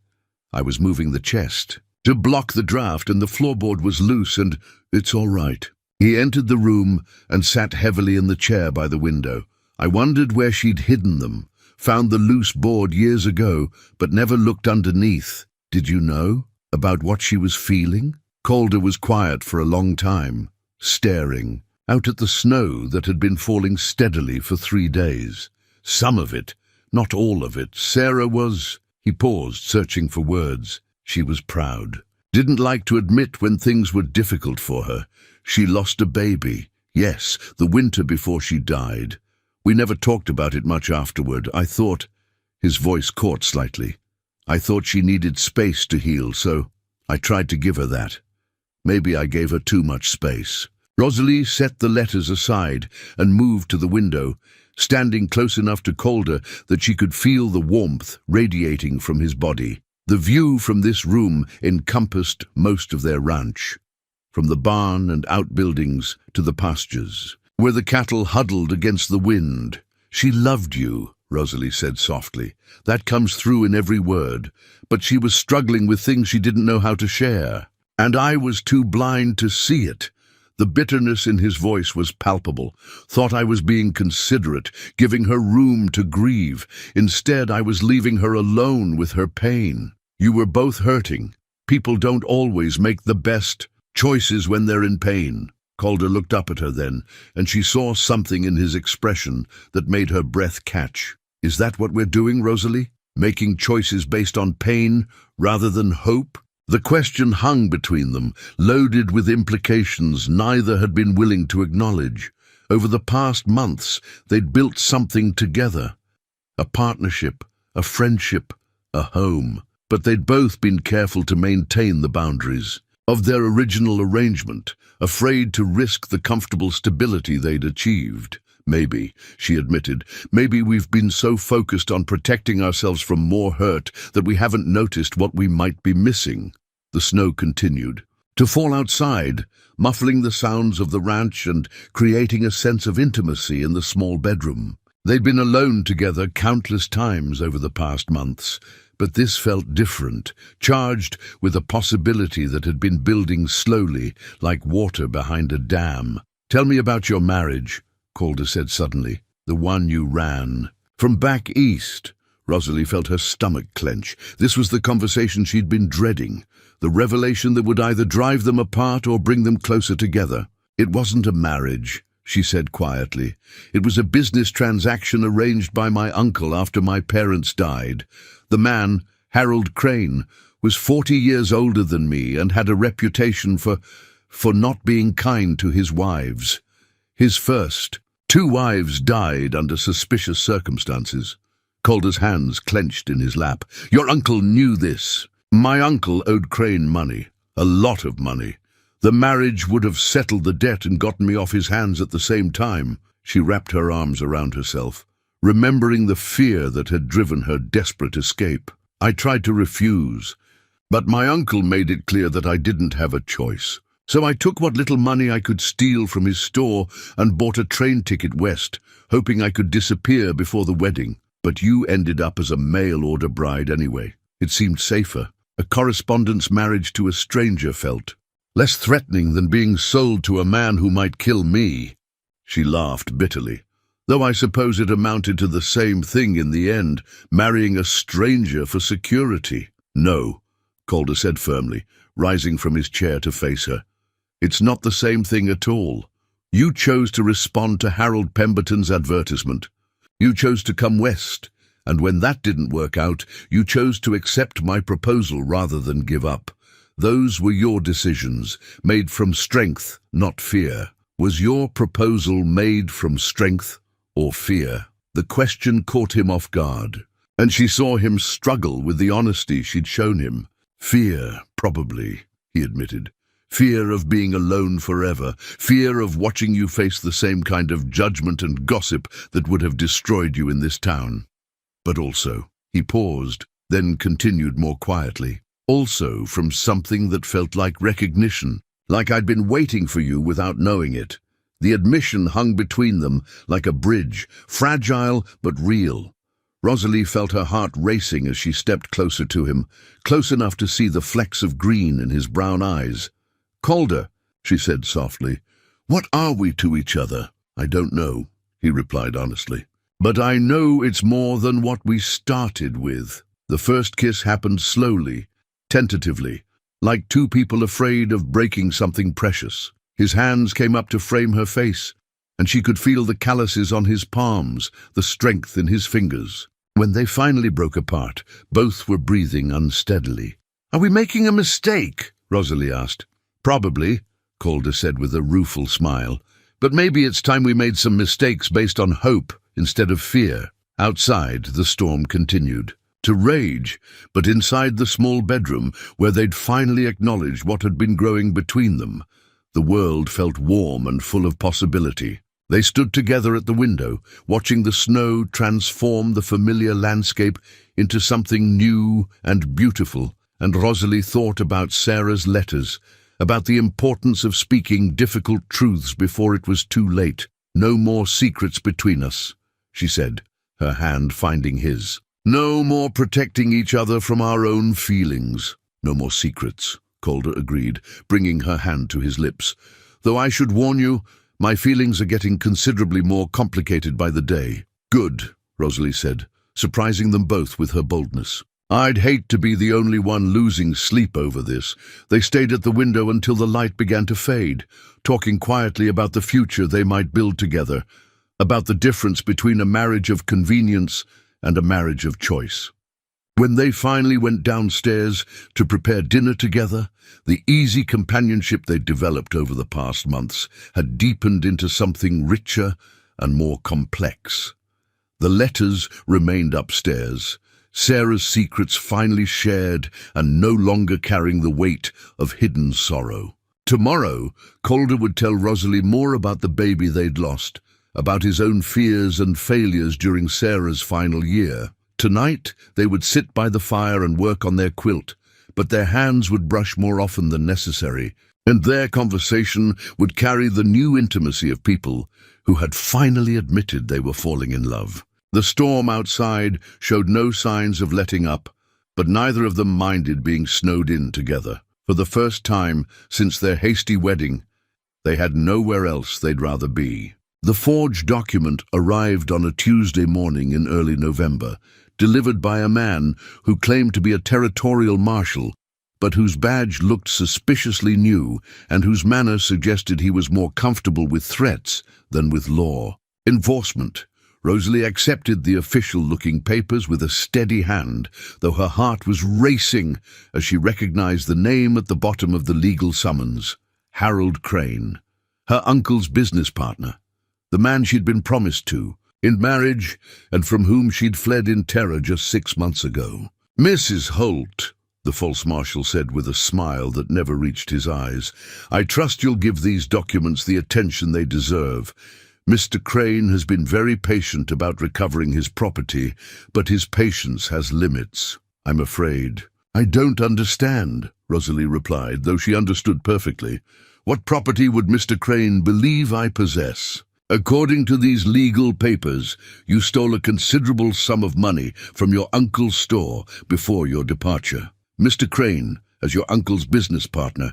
I was moving the chest to block the draft, and the floorboard was loose, and it's all right." He entered the room and sat heavily in the chair by the window. "I wondered where she'd hidden them, found the loose board years ago, but never looked underneath. Did you know about what she was feeling?" Calder was quiet for a long time, staring out at the snow that had been falling steadily for 3 days. Some of it, not all of it. Sarah was... He paused, searching for words. She was proud. Didn't like to admit when things were difficult for her. She lost a baby. Yes, the winter before she died. We never talked about it much afterward. I thought... His voice caught slightly. "I thought she needed space to heal, so I tried to give her that. Maybe I gave her too much space." Rosalie set the letters aside and moved to the window, standing close enough to Calder that she could feel the warmth radiating from his body. The view from this room encompassed most of their ranch, from the barn and outbuildings to the pastures, where the cattle huddled against the wind. "She loved you," Rosalie said softly. "That comes through in every word. But she was struggling with things she didn't know how to share. And I was too blind to see it." The bitterness in his voice was palpable. "Thought I was being considerate, giving her room to grieve. Instead, I was leaving her alone with her pain. You were both hurting. People don't always make the best choices when they're in pain." Calder looked up at her then, and she saw something in his expression that made her breath catch. Is that what we're doing, Rosalie? Making choices based on pain rather than hope? The question hung between them, loaded with implications neither had been willing to acknowledge. Over the past months, they'd built something together. A partnership, a friendship, a home. But they'd both been careful to maintain the boundaries of their original arrangement, afraid to risk the comfortable stability they'd achieved. Maybe, she admitted, maybe we've been so focused on protecting ourselves from more hurt that we haven't noticed what we might be missing. The snow continued to fall outside, muffling the sounds of the ranch and creating a sense of intimacy in the small bedroom. They'd been alone together countless times over the past months, but this felt different, charged with a possibility that had been building slowly, like water behind a dam. "Tell me about your marriage," Calder said suddenly. "The one you ran." From back east, Rosalie felt her stomach clench. This was the conversation she'd been dreading, the revelation that would either drive them apart or bring them closer together. "It wasn't a marriage," she said quietly. "It was a business transaction arranged by my uncle after my parents died. The man, Harold Crane, was 40 years older than me and had a reputation for not being kind to his wives. His first 2 wives died under suspicious circumstances." Calder's hands clenched in his lap. "Your uncle knew this." "My uncle owed Crane money, a lot of money. The marriage would have settled the debt and gotten me off his hands at the same time." She wrapped her arms around herself, remembering the fear that had driven her desperate escape. "I tried to refuse, but my uncle made it clear that I didn't have a choice. So I took what little money I could steal from his store and bought a train ticket west, hoping I could disappear before the wedding. But you ended up as a mail-order bride anyway. It seemed safer. A correspondence marriage to a stranger felt less threatening than being sold to a man who might kill me." She laughed bitterly. "Though I suppose it amounted to the same thing in the end, marrying a stranger for security." "No," Calder said firmly, rising from his chair to face her. "It's not the same thing at all. You chose to respond to Harold Pemberton's advertisement. You chose to come west, and when that didn't work out, you chose to accept my proposal rather than give up. Those were your decisions, made from strength, not fear. Was your proposal made from strength or fear?" The question caught him off guard, and she saw him struggle with the honesty she'd shown him. "Fear, probably," he admitted. "Fear of being alone forever, fear of watching you face the same kind of judgment and gossip that would have destroyed you in this town. But also," he paused, then continued more quietly, "also from something that felt like recognition, like I'd been waiting for you without knowing it." The admission hung between them like a bridge, fragile but real. Rosalie felt her heart racing as she stepped closer to him, close enough to see the flecks of green in his brown eyes. "Calder," she said softly, "what are we to each other?" "I don't know," he replied honestly. "But I know it's more than what we started with." The first kiss happened slowly, tentatively, like 2 people afraid of breaking something precious. His hands came up to frame her face, and she could feel the calluses on his palms, the strength in his fingers. When they finally broke apart, both were breathing unsteadily. "Are we making a mistake?" Rosalie asked. "Probably," Calder said with a rueful smile. "But maybe it's time we made some mistakes based on hope instead of fear." Outside, the storm continued to rage, but inside the small bedroom, where they'd finally acknowledged what had been growing between them, the world felt warm and full of possibility. They stood together at the window, watching the snow transform the familiar landscape into something new and beautiful, and Rosalie thought about Sarah's letters, about the importance of speaking difficult truths before it was too late. "No more secrets between us," she said, her hand finding his. "No more protecting each other from our own feelings." "No more secrets," Calder agreed, bringing her hand to his lips. "Though I should warn you, my feelings are getting considerably more complicated by the day." "Good," Rosalie said, surprising them both with her boldness. "I'd hate to be the only one losing sleep over this." They stayed at the window until the light began to fade, talking quietly about the future they might build together, about the difference between a marriage of convenience and a marriage of choice. When they finally went downstairs to prepare dinner together, the easy companionship they'd developed over the past months had deepened into something richer and more complex. The letters remained upstairs, Sarah's secrets finally shared and no longer carrying the weight of hidden sorrow. Tomorrow, Calder would tell Rosalie more about the baby they'd lost, about his own fears and failures during Sarah's final year. Tonight, they would sit by the fire and work on their quilt, but their hands would brush more often than necessary, and their conversation would carry the new intimacy of people who had finally admitted they were falling in love. The storm outside showed no signs of letting up, but neither of them minded being snowed in together. For the first time since their hasty wedding, they had nowhere else they'd rather be. The forged document arrived on a Tuesday morning in early November, delivered by a man who claimed to be a territorial marshal, but whose badge looked suspiciously new and whose manner suggested he was more comfortable with threats than with law enforcement. Rosalie accepted the official-looking papers with a steady hand, though her heart was racing as she recognized the name at the bottom of the legal summons: Harold Crane, her uncle's business partner, the man she'd been promised to, in marriage, and from whom she'd fled in terror just 6 months ago. "Mrs. Holt," the false marshal said with a smile that never reached his eyes, "I trust you'll give these documents the attention they deserve. Mr. Crane has been very patient about recovering his property, but his patience has limits, I'm afraid." "I don't understand," Rosalie replied, though she understood perfectly. "What property would Mr. Crane believe I possess?" "According to these legal papers, you stole a considerable sum of money from your uncle's store before your departure. Mr. Crane, as your uncle's business partner,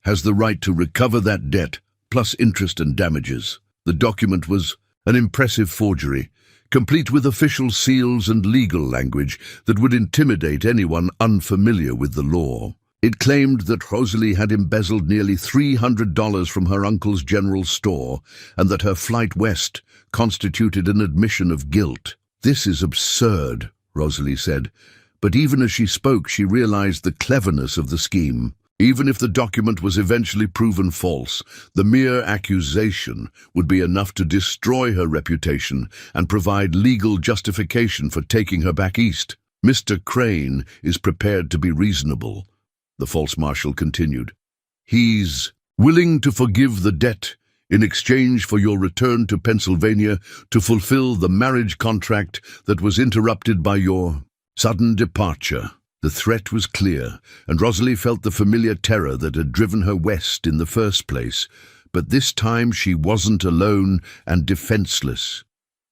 has the right to recover that debt, plus interest and damages." The document was an impressive forgery, complete with official seals and legal language that would intimidate anyone unfamiliar with the law. It claimed that Rosalie had embezzled nearly $300 from her uncle's general store and that her flight west constituted an admission of guilt. "This is absurd," Rosalie said, but even as she spoke she realized the cleverness of the scheme. Even if the document was eventually proven false, the mere accusation would be enough to destroy her reputation and provide legal justification for taking her back east. "Mr. Crane is prepared to be reasonable," the false marshal continued. "He's willing to forgive the debt in exchange for your return to Pennsylvania to fulfill the marriage contract that was interrupted by your sudden departure." The threat was clear, and Rosalie felt the familiar terror that had driven her west in the first place. But this time she wasn't alone and defenseless.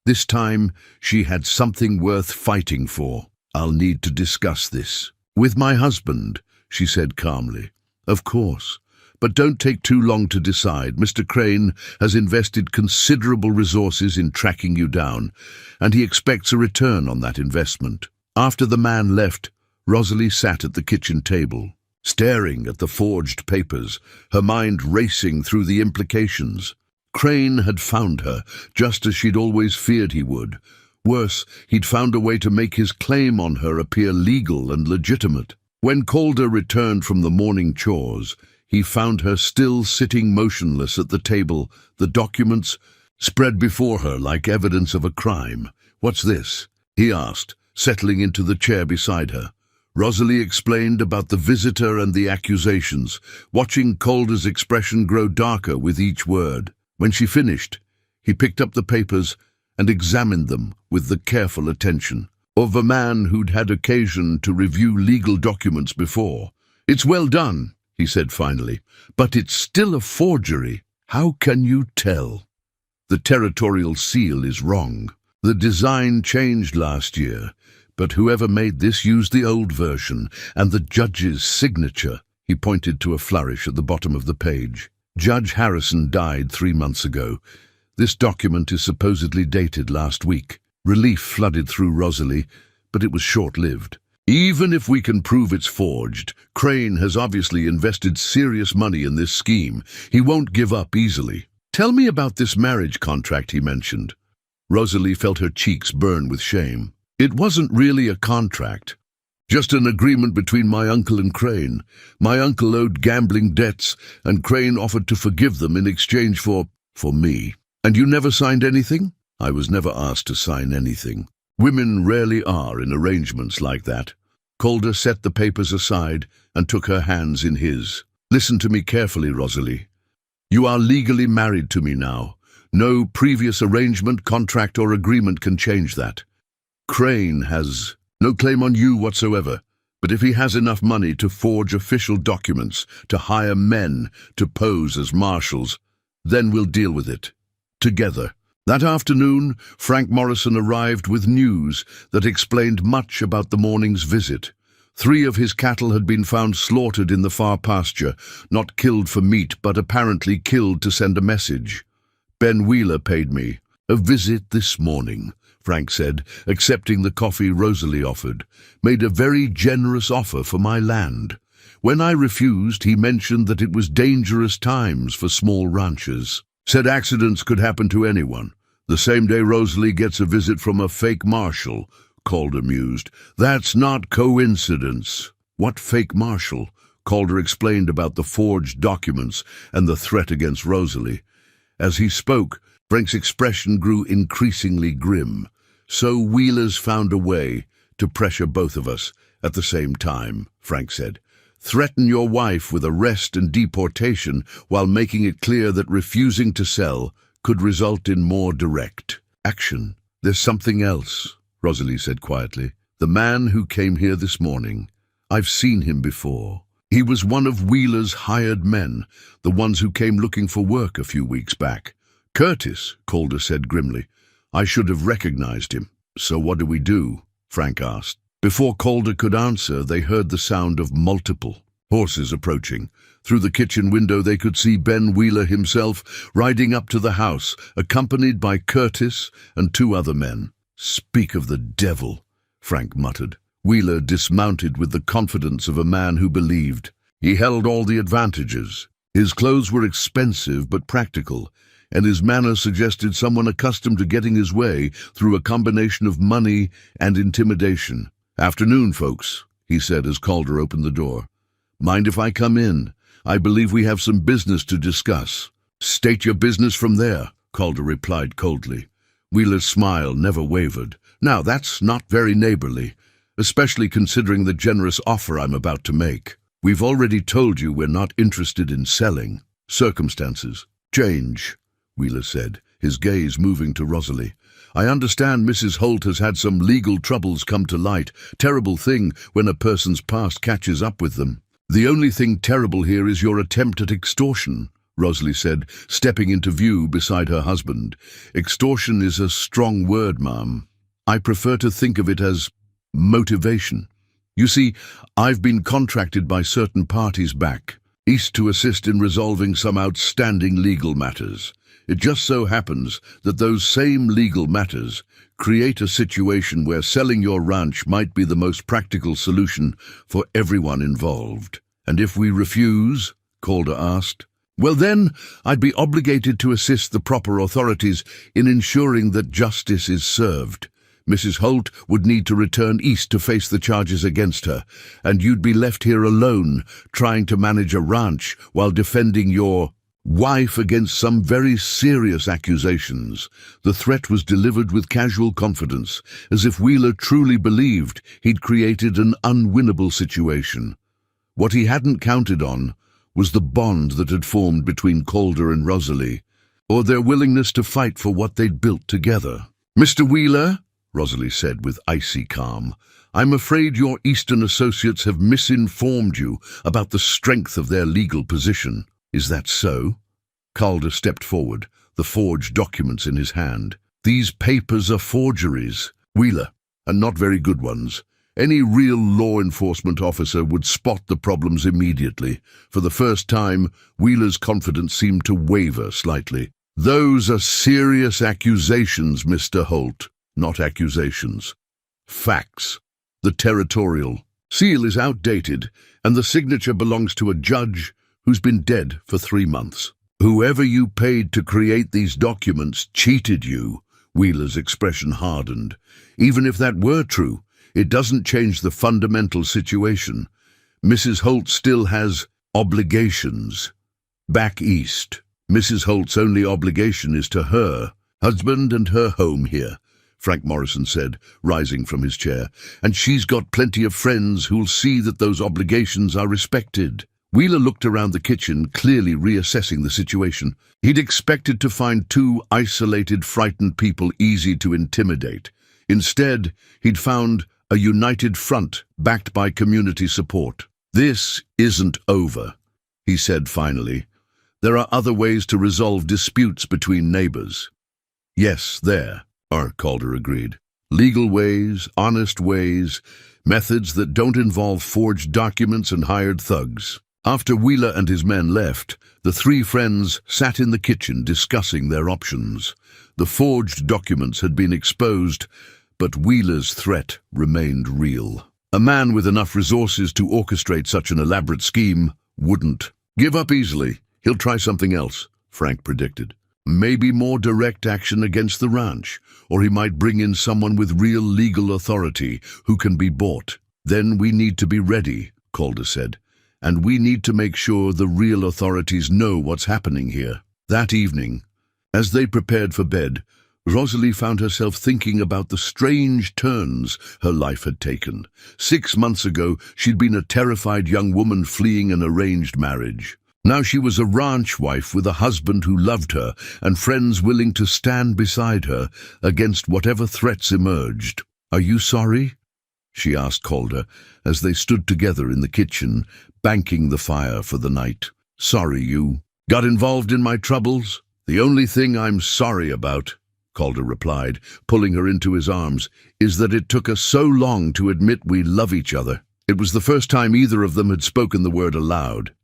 This time she had something worth fighting for. "I'll need to discuss this with my husband," she said calmly. "Of course, but don't take too long to decide. Mr. Crane has invested considerable resources in tracking you down, and he expects a return on that investment." After the man left, Rosalie sat at the kitchen table, staring at the forged papers, her mind racing through the implications. Crane had found her, just as she'd always feared he would. Worse, he'd found a way to make his claim on her appear legal and legitimate. When Calder returned from the morning chores, he found her still sitting motionless at the table, the documents spread before her like evidence of a crime. "What's this?" he asked, settling into the chair beside her. Rosalie explained about the visitor and the accusations, watching Calder's expression grow darker with each word. When she finished, he picked up the papers and examined them with the careful attention of a man who'd had occasion to review legal documents before. "It's well done," he said finally, "but it's still a forgery. How can you tell?" "The territorial seal is wrong. The design changed last year, but whoever made this used the old version, and the judge's signature." He pointed to a flourish at the bottom of the page. "Judge Harrison died 3 months ago. This document is supposedly dated last week." Relief flooded through Rosalie, but it was short-lived. "Even if we can prove it's forged, Crane has obviously invested serious money in this scheme. He won't give up easily." "Tell me about this marriage contract he mentioned." Rosalie felt her cheeks burn with shame. It wasn't really a contract. Just an agreement between my uncle and Crane. My uncle owed gambling debts, and Crane offered to forgive them in exchange for me. And you never signed anything? I was never asked to sign anything. Women rarely are in arrangements like that. Calder set the papers aside and took her hands in his. Listen to me carefully, Rosalie. You are legally married to me now. No previous arrangement, contract, or agreement can change that. Crane has no claim on you whatsoever, but if he has enough money to forge official documents, to hire men to pose as marshals, then we'll deal with it. Together. That afternoon, Frank Morrison arrived with news that explained much about the morning's visit. 3 of his cattle had been found slaughtered in the far pasture, not killed for meat, but apparently killed to send a message. Ben Wheeler paid me a visit this morning, Frank said, accepting the coffee Rosalie offered. Made a very generous offer for my land. When I refused, he mentioned that it was dangerous times for small ranchers. Said accidents could happen to anyone. The same day Rosalie gets a visit from a fake marshal, Calder mused. That's not coincidence. What fake marshal? Calder explained about the forged documents and the threat against Rosalie. As he spoke, Frank's expression grew increasingly grim. So Wheeler's found a way to pressure both of us at the same time, Frank said. Threaten your wife with arrest and deportation while making it clear that refusing to sell could result in more direct action. There's something else, Rosalie said quietly. The man who came here this morning. I've seen him before. He was one of Wheeler's hired men, the ones who came looking for work a few weeks back. Curtis, Calder said grimly. I should have recognized him. So what do we do? Frank asked. Before Calder could answer, they heard the sound of multiple horses approaching. Through the kitchen window they could see Ben Wheeler himself riding up to the house, accompanied by Curtis and 2 other men. Speak of the devil, Frank muttered. Wheeler dismounted with the confidence of a man who believed. He held all the advantages. His clothes were expensive but practical, and his manner suggested someone accustomed to getting his way through a combination of money and intimidation. Afternoon, folks, he said as Calder opened the door. Mind if I come in? I believe we have some business to discuss. State your business from there, Calder replied coldly. Wheeler's smile never wavered. Now, that's not very neighborly, especially considering the generous offer I'm about to make. We've already told you we're not interested in selling. Circumstances change, Wheeler said, his gaze moving to Rosalie. I understand Mrs. Holt has had some legal troubles come to light. Terrible thing when a person's past catches up with them. The only thing terrible here is your attempt at extortion, Rosalie said, stepping into view beside her husband. Extortion is a strong word, ma'am. I prefer to think of it as motivation. You see, I've been contracted by certain parties back east to assist in resolving some outstanding legal matters. It just so happens that those same legal matters create a situation where selling your ranch might be the most practical solution for everyone involved. And if we refuse, Calder asked, well then, I'd be obligated to assist the proper authorities in ensuring that justice is served. Mrs. Holt would need to return east to face the charges against her, and you'd be left here alone, trying to manage a ranch while defending your wife against some very serious accusations. The threat was delivered with casual confidence, as if Wheeler truly believed he'd created an unwinnable situation. What he hadn't counted on was the bond that had formed between Calder and Rosalie, or their willingness to fight for what they'd built together. Mr. Wheeler, Rosalie said with icy calm, I'm afraid your Eastern associates have misinformed you about the strength of their legal position. Is that so? Calder stepped forward, the forged documents in his hand. These papers are forgeries, Wheeler, and not very good ones. Any real law enforcement officer would spot the problems immediately. For the first time, Wheeler's confidence seemed to waver slightly. Those are serious accusations, Mr. Holt. Not accusations. Facts. The territorial seal is outdated, and the signature belongs to a judge who's been dead for 3 months. Whoever you paid to create these documents cheated you. Wheeler's expression hardened. Even if that were true, it doesn't change the fundamental situation. Mrs. Holt still has obligations. Back east, Mrs. Holt's only obligation is to her husband and her home here, Frank Morrison said, rising from his chair, and she's got plenty of friends who'll see that those obligations are respected. Wheeler looked around the kitchen, clearly reassessing the situation. He'd expected to find two isolated, frightened people easy to intimidate. Instead, he'd found a united front backed by community support. "This isn't over," he said finally. "There are other ways to resolve disputes between neighbors." "Yes, there are," Calder agreed. "Legal ways, honest ways, methods that don't involve forged documents and hired thugs." After Wheeler and his men left, the three friends sat in the kitchen discussing their options. The forged documents had been exposed, but Wheeler's threat remained real. A man with enough resources to orchestrate such an elaborate scheme wouldn't give up easily. "He'll try something else," Frank predicted. "Maybe more direct action against the ranch, or he might bring in someone with real legal authority who can be bought." "Then we need to be ready," Calder said, "and we need to make sure the real authorities know what's happening here." That evening, as they prepared for bed, Rosalie found herself thinking about the strange turns her life had taken. 6 months ago, she'd been a terrified young woman fleeing an arranged marriage. Now she was a ranch wife with a husband who loved her and friends willing to stand beside her against whatever threats emerged. "Are you sorry?" she asked Calder as they stood together in the kitchen, banking the fire for the night. "Sorry you got involved in my troubles? The only thing I'm sorry about," Calder replied, pulling her into his arms, "is that it took us so long to admit we love each other." It was the first time either of them had spoken the word aloud,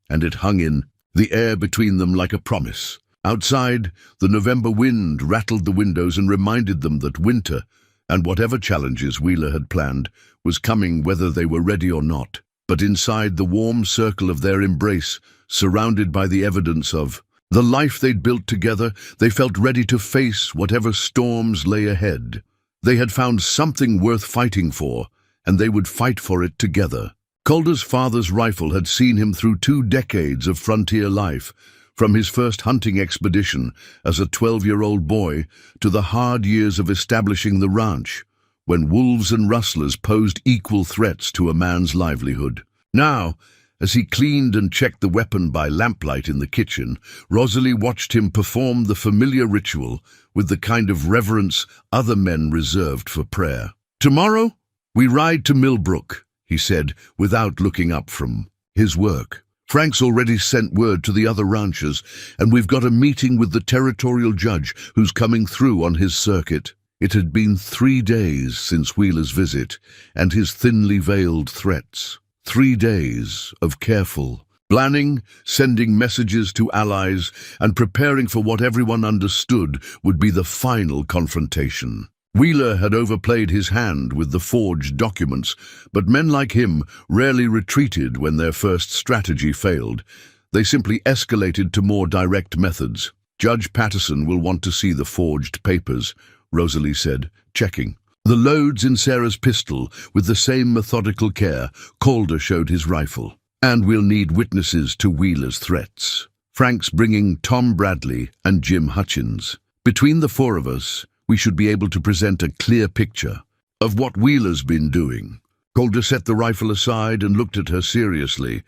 and it hung in the air between them like a promise. Outside, the November wind rattled the windows and reminded them that winter, and whatever challenges Wheeler had planned, was coming whether they were ready or not. But inside the warm circle of their embrace, surrounded by the evidence of the life they'd built together, they felt ready to face whatever storms lay ahead. They had found something worth fighting for, and they would fight for it together. Calder's father's rifle had seen him through 2 decades of frontier life, from his first hunting expedition as a 12-year-old boy to the hard years of establishing the ranch, when wolves and rustlers posed equal threats to a man's livelihood. Now, as he cleaned and checked the weapon by lamplight in the kitchen, Rosalie watched him perform the familiar ritual with the kind of reverence other men reserved for prayer. "Tomorrow, we ride to Millbrook," he said, without looking up from his work. "Frank's already sent word to the other ranchers, and we've got a meeting with the territorial judge who's coming through on his circuit." It had been 3 days since Wheeler's visit and his thinly veiled threats. 3 days of careful planning, sending messages to allies, and preparing for what everyone understood would be the final confrontation. Wheeler had overplayed his hand with the forged documents, but men like him rarely retreated when their first strategy failed. They simply escalated to more direct methods. "Judge Patterson will want to see the forged papers," Rosalie said, checking the loads in Sarah's pistol with the same methodical care. Calder showed his rifle. "And we'll need witnesses to Wheeler's threats. Frank's bringing Tom Bradley and Jim Hutchins. Between the 4 of us, we should be able to present a clear picture of what Wheeler's been doing." Calder set the rifle aside and looked at her seriously.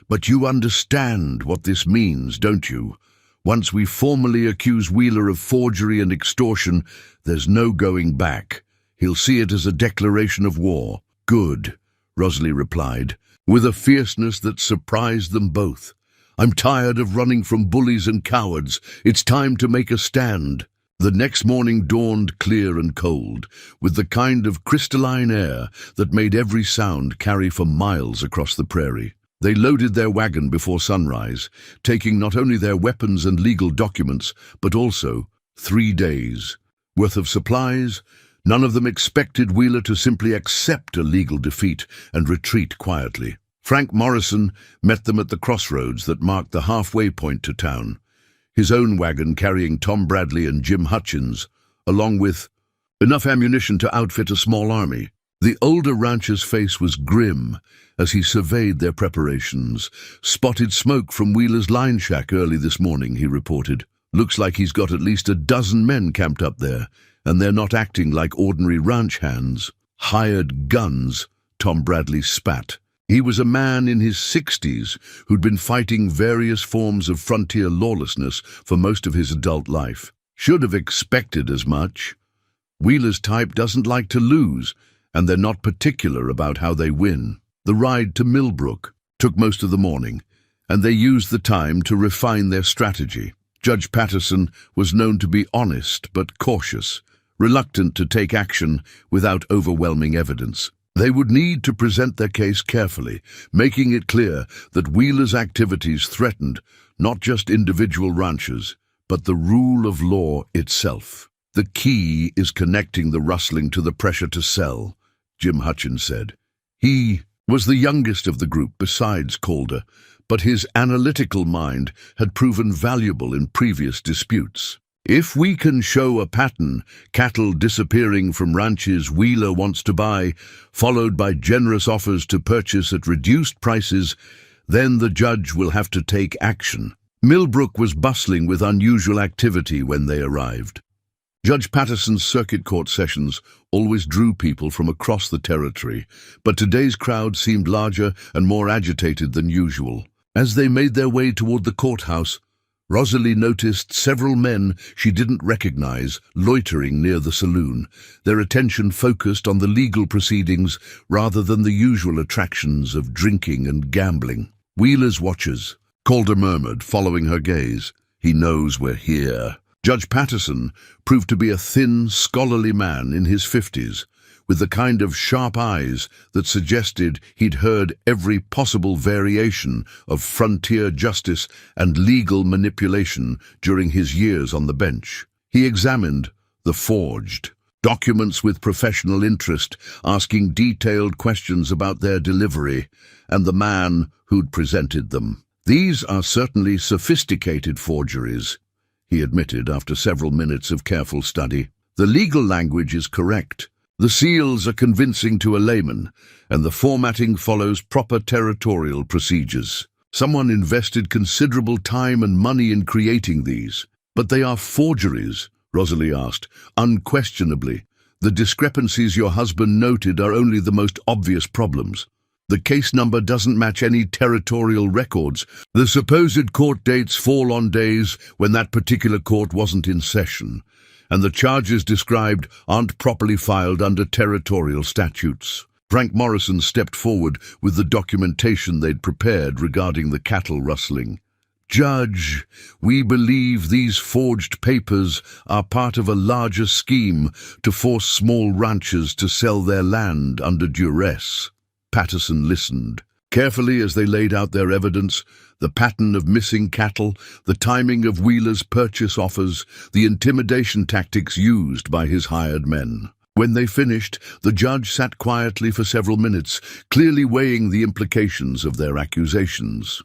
"But you understand what this means, don't you? Once we formally accuse Wheeler of forgery and extortion, there's no going back. He'll see it as a declaration of war." "Good," Rosalie replied, with a fierceness that surprised them both. "I'm tired of running from bullies and cowards. It's time to make a stand." The next morning dawned clear and cold, with the kind of crystalline air that made every sound carry for miles across the prairie. They loaded their wagon before sunrise, taking not only their weapons and legal documents, but also 3 days' worth of supplies. None of them expected Wheeler to simply accept a legal defeat and retreat quietly. Frank Morrison met them at the crossroads that marked the halfway point to town, his own wagon carrying Tom Bradley and Jim Hutchins, along with enough ammunition to outfit a small army. The older rancher's face was grim as he surveyed their preparations. "Spotted smoke from Wheeler's line shack early this morning," he reported. "Looks like he's got at least a dozen men camped up there, and they're not acting like ordinary ranch hands." "Hired guns," Tom Bradley spat. He was a man in his 60s who'd been fighting various forms of frontier lawlessness for most of his adult life. Should have expected as much. Wheeler's type doesn't like to lose, and they're not particular about how they win. The ride to Millbrook took most of the morning, and they used the time to refine their strategy. Judge Patterson was known to be honest but cautious, reluctant to take action without overwhelming evidence. They would need to present their case carefully, making it clear that Wheeler's activities threatened not just individual ranchers, but the rule of law itself. "The key is connecting the rustling to the pressure to sell," Jim Hutchins said. He was the youngest of the group besides Calder, but his analytical mind had proven valuable in previous disputes. "If we can show a pattern, cattle disappearing from ranches Wheeler wants to buy, followed by generous offers to purchase at reduced prices, then the judge will have to take action." Millbrook was bustling with unusual activity when they arrived. Judge Patterson's circuit court sessions always drew people from across the territory, but today's crowd seemed larger and more agitated than usual. As they made their way toward the courthouse, Rosalie noticed several men she didn't recognize loitering near the saloon, their attention focused on the legal proceedings rather than the usual attractions of drinking and gambling. "Wheeler's watchers," Calder murmured, following her gaze. "He knows we're here." Judge Patterson proved to be a thin, scholarly man in his 50s, with the kind of sharp eyes that suggested he'd heard every possible variation of frontier justice and legal manipulation during his years on the bench. He examined the forged documents with professional interest, asking detailed questions about their delivery and the man who'd presented them. "These are certainly sophisticated forgeries," he admitted after several minutes of careful study. "The legal language is correct. The seals are convincing to a layman, and the formatting follows proper territorial procedures. Someone invested considerable time and money in creating these." "But they are forgeries," Rosalie asked. "Unquestionably. The discrepancies your husband noted are only the most obvious problems. The case number doesn't match any territorial records. The supposed court dates fall on days when that particular court wasn't in session, and the charges described aren't properly filed under territorial statutes." Frank Morrison stepped forward with the documentation they'd prepared regarding the cattle rustling. "Judge, we believe these forged papers are part of a larger scheme to force small ranchers to sell their land under duress." Patterson listened carefully as they laid out their evidence: the pattern of missing cattle, the timing of Wheeler's purchase offers, the intimidation tactics used by his hired men. When they finished, the judge sat quietly for several minutes, clearly weighing the implications of their accusations.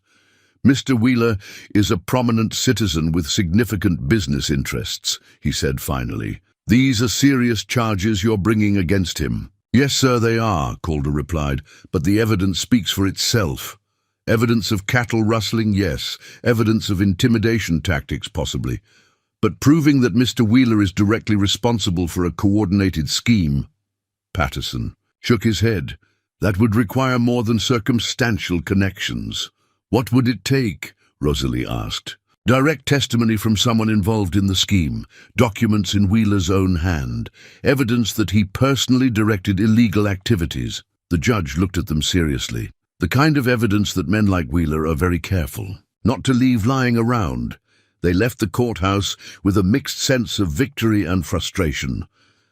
"Mr. Wheeler is a prominent citizen with significant business interests," he said finally. "These are serious charges you're bringing against him." "Yes, sir, they are," Calder replied, "but the evidence speaks for itself. Evidence of cattle rustling, yes. Evidence of intimidation tactics, possibly. But proving that Mr. Wheeler is directly responsible for a coordinated scheme." Patterson shook his head. "That would require more than circumstantial connections." "What would it take?" Rosalie asked. "Direct testimony from someone involved in the scheme, documents in Wheeler's own hand, evidence that he personally directed illegal activities." The judge looked at them seriously. "The kind of evidence that men like Wheeler are very careful not to leave lying around." They left the courthouse with a mixed sense of victory and frustration.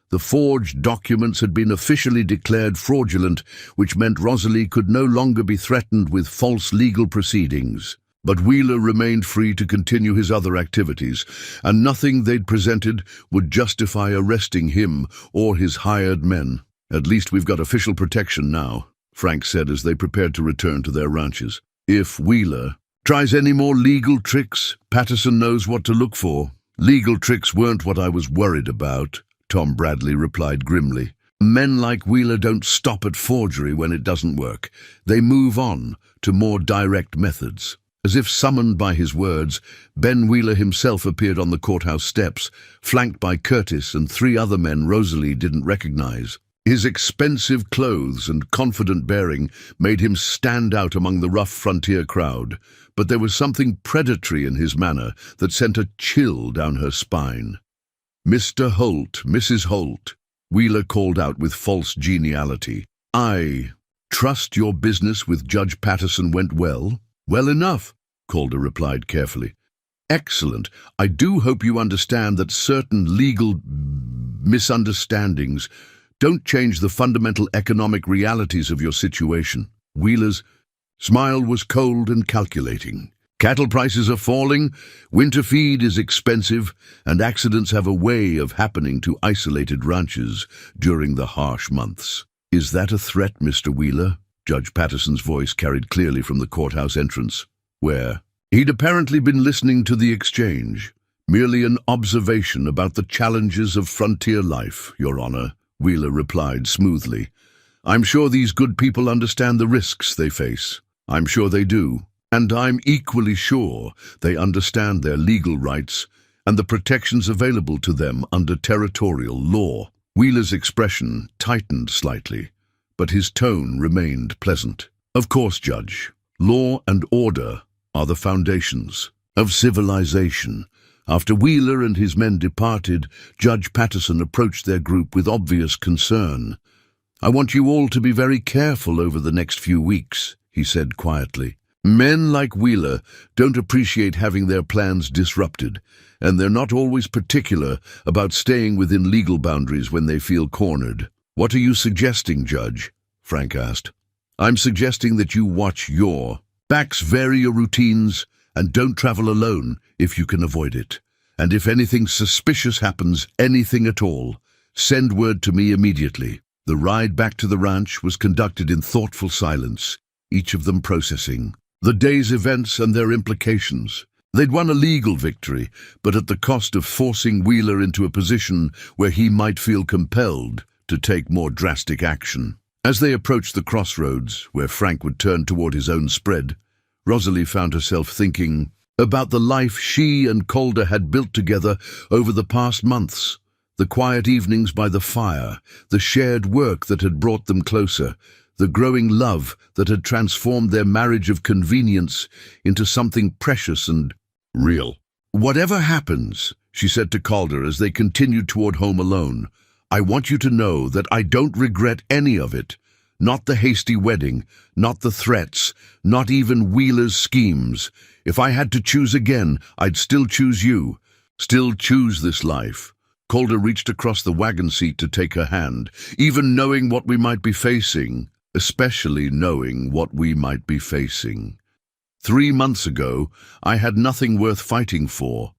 The forged documents had been officially declared fraudulent, which meant Rosalie could no longer be threatened with false legal proceedings. But Wheeler remained free to continue his other activities, and nothing they'd presented would justify arresting him or his hired men. "At least we've got official protection now," Frank said as they prepared to return to their ranches. "If Wheeler tries any more legal tricks, Patterson knows what to look for." Legal tricks weren't what I was worried about, Tom Bradley replied grimly. Men like Wheeler don't stop at forgery when it doesn't work. They move on to more direct methods. As if summoned by his words, Ben Wheeler himself appeared on the courthouse steps, flanked by Curtis and 3 other men Rosalie didn't recognize. His expensive clothes and confident bearing made him stand out among the rough frontier crowd, but there was something predatory in his manner that sent a chill down her spine. "Mr. Holt, Mrs. Holt," Wheeler called out with false geniality. "I trust your business with Judge Patterson went well?" "Well enough," Calder replied carefully. "Excellent. I do hope you understand that certain legal misunderstandings don't change the fundamental economic realities of your situation." Wheeler's smile was cold and calculating. "Cattle prices are falling, winter feed is expensive, and accidents have a way of happening to isolated ranches during the harsh months." "Is that a threat, Mr. Wheeler?" Judge Patterson's voice carried clearly from the courthouse entrance, where he'd apparently been listening to the exchange. "Merely an observation about the challenges of frontier life, Your Honor," Wheeler replied smoothly. "I'm sure these good people understand the risks they face. I'm sure they do. And I'm equally sure they understand their legal rights and the protections available to them under territorial law." Wheeler's expression tightened slightly, but his tone remained pleasant. "Of course, Judge. Law and order are the foundations of civilization." After Wheeler and his men departed, Judge Patterson approached their group with obvious concern. "I want you all to be very careful over the next few weeks," he said quietly. "Men like Wheeler don't appreciate having their plans disrupted, and they're not always particular about staying within legal boundaries when they feel cornered." "What are you suggesting, Judge?" Frank asked. "I'm suggesting that you watch your backs, vary your routines, and don't travel alone if you can avoid it. And if anything suspicious happens, anything at all, send word to me immediately." The ride back to the ranch was conducted in thoughtful silence, each of them processing the day's events and their implications. They'd won a legal victory, but at the cost of forcing Wheeler into a position where he might feel compelled to take more drastic action. As they approached the crossroads, where Frank would turn toward his own spread, Rosalie found herself thinking about the life she and Calder had built together over the past months. The quiet evenings by the fire, the shared work that had brought them closer, the growing love that had transformed their marriage of convenience into something precious and real. "Whatever happens," she said to Calder as they continued toward home alone, "I want you to know that I don't regret any of it. Not the hasty wedding, not the threats, not even Wheeler's schemes. If I had to choose again, I'd still choose you, still choose this life." Calder reached across the wagon seat to take her hand. "Even knowing what we might be facing, especially knowing what we might be facing. 3 months ago, I had nothing worth fighting for.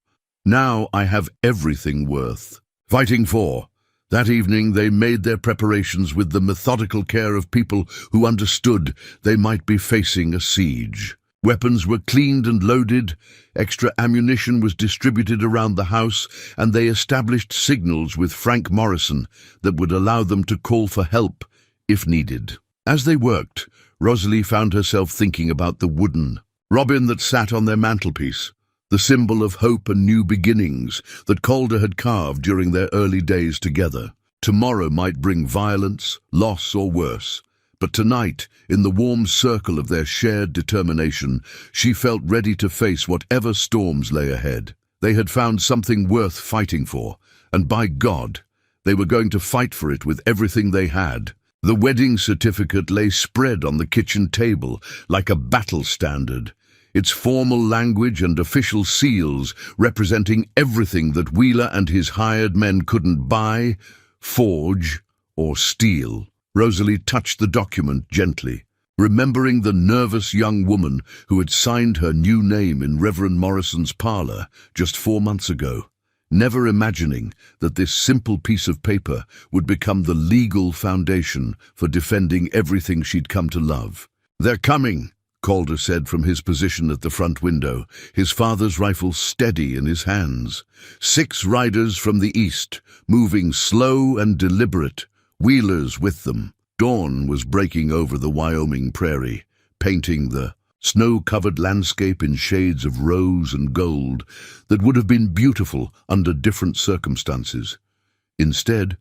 Now I have everything worth fighting for." That evening they made their preparations with the methodical care of people who understood they might be facing a siege. Weapons were cleaned and loaded, extra ammunition was distributed around the house, and they established signals with Frank Morrison that would allow them to call for help if needed. As they worked, Rosalie found herself thinking about the wooden robin that sat on their mantelpiece, the symbol of hope and new beginnings that Calder had carved during their early days together. Tomorrow might bring violence, loss, or worse, but tonight, in the warm circle of their shared determination, she felt ready to face whatever storms lay ahead. They had found something worth fighting for, and by God, they were going to fight for it with everything they had. The wedding certificate lay spread on the kitchen table like a battle standard, its formal language and official seals representing everything that Wheeler and his hired men couldn't buy, forge, or steal. Rosalie touched the document gently, remembering the nervous young woman who had signed her new name in Reverend Morrison's parlor just 4 months ago, never imagining that this simple piece of paper would become the legal foundation for defending everything she'd come to love. "They're coming," Calder said from his position at the front window, his father's rifle steady in his hands. 6 riders from the east, moving slow and deliberate, wheelers with them. Dawn was breaking over the Wyoming prairie, painting the snow-covered landscape in shades of rose and gold that would have been beautiful under different circumstances. Instead,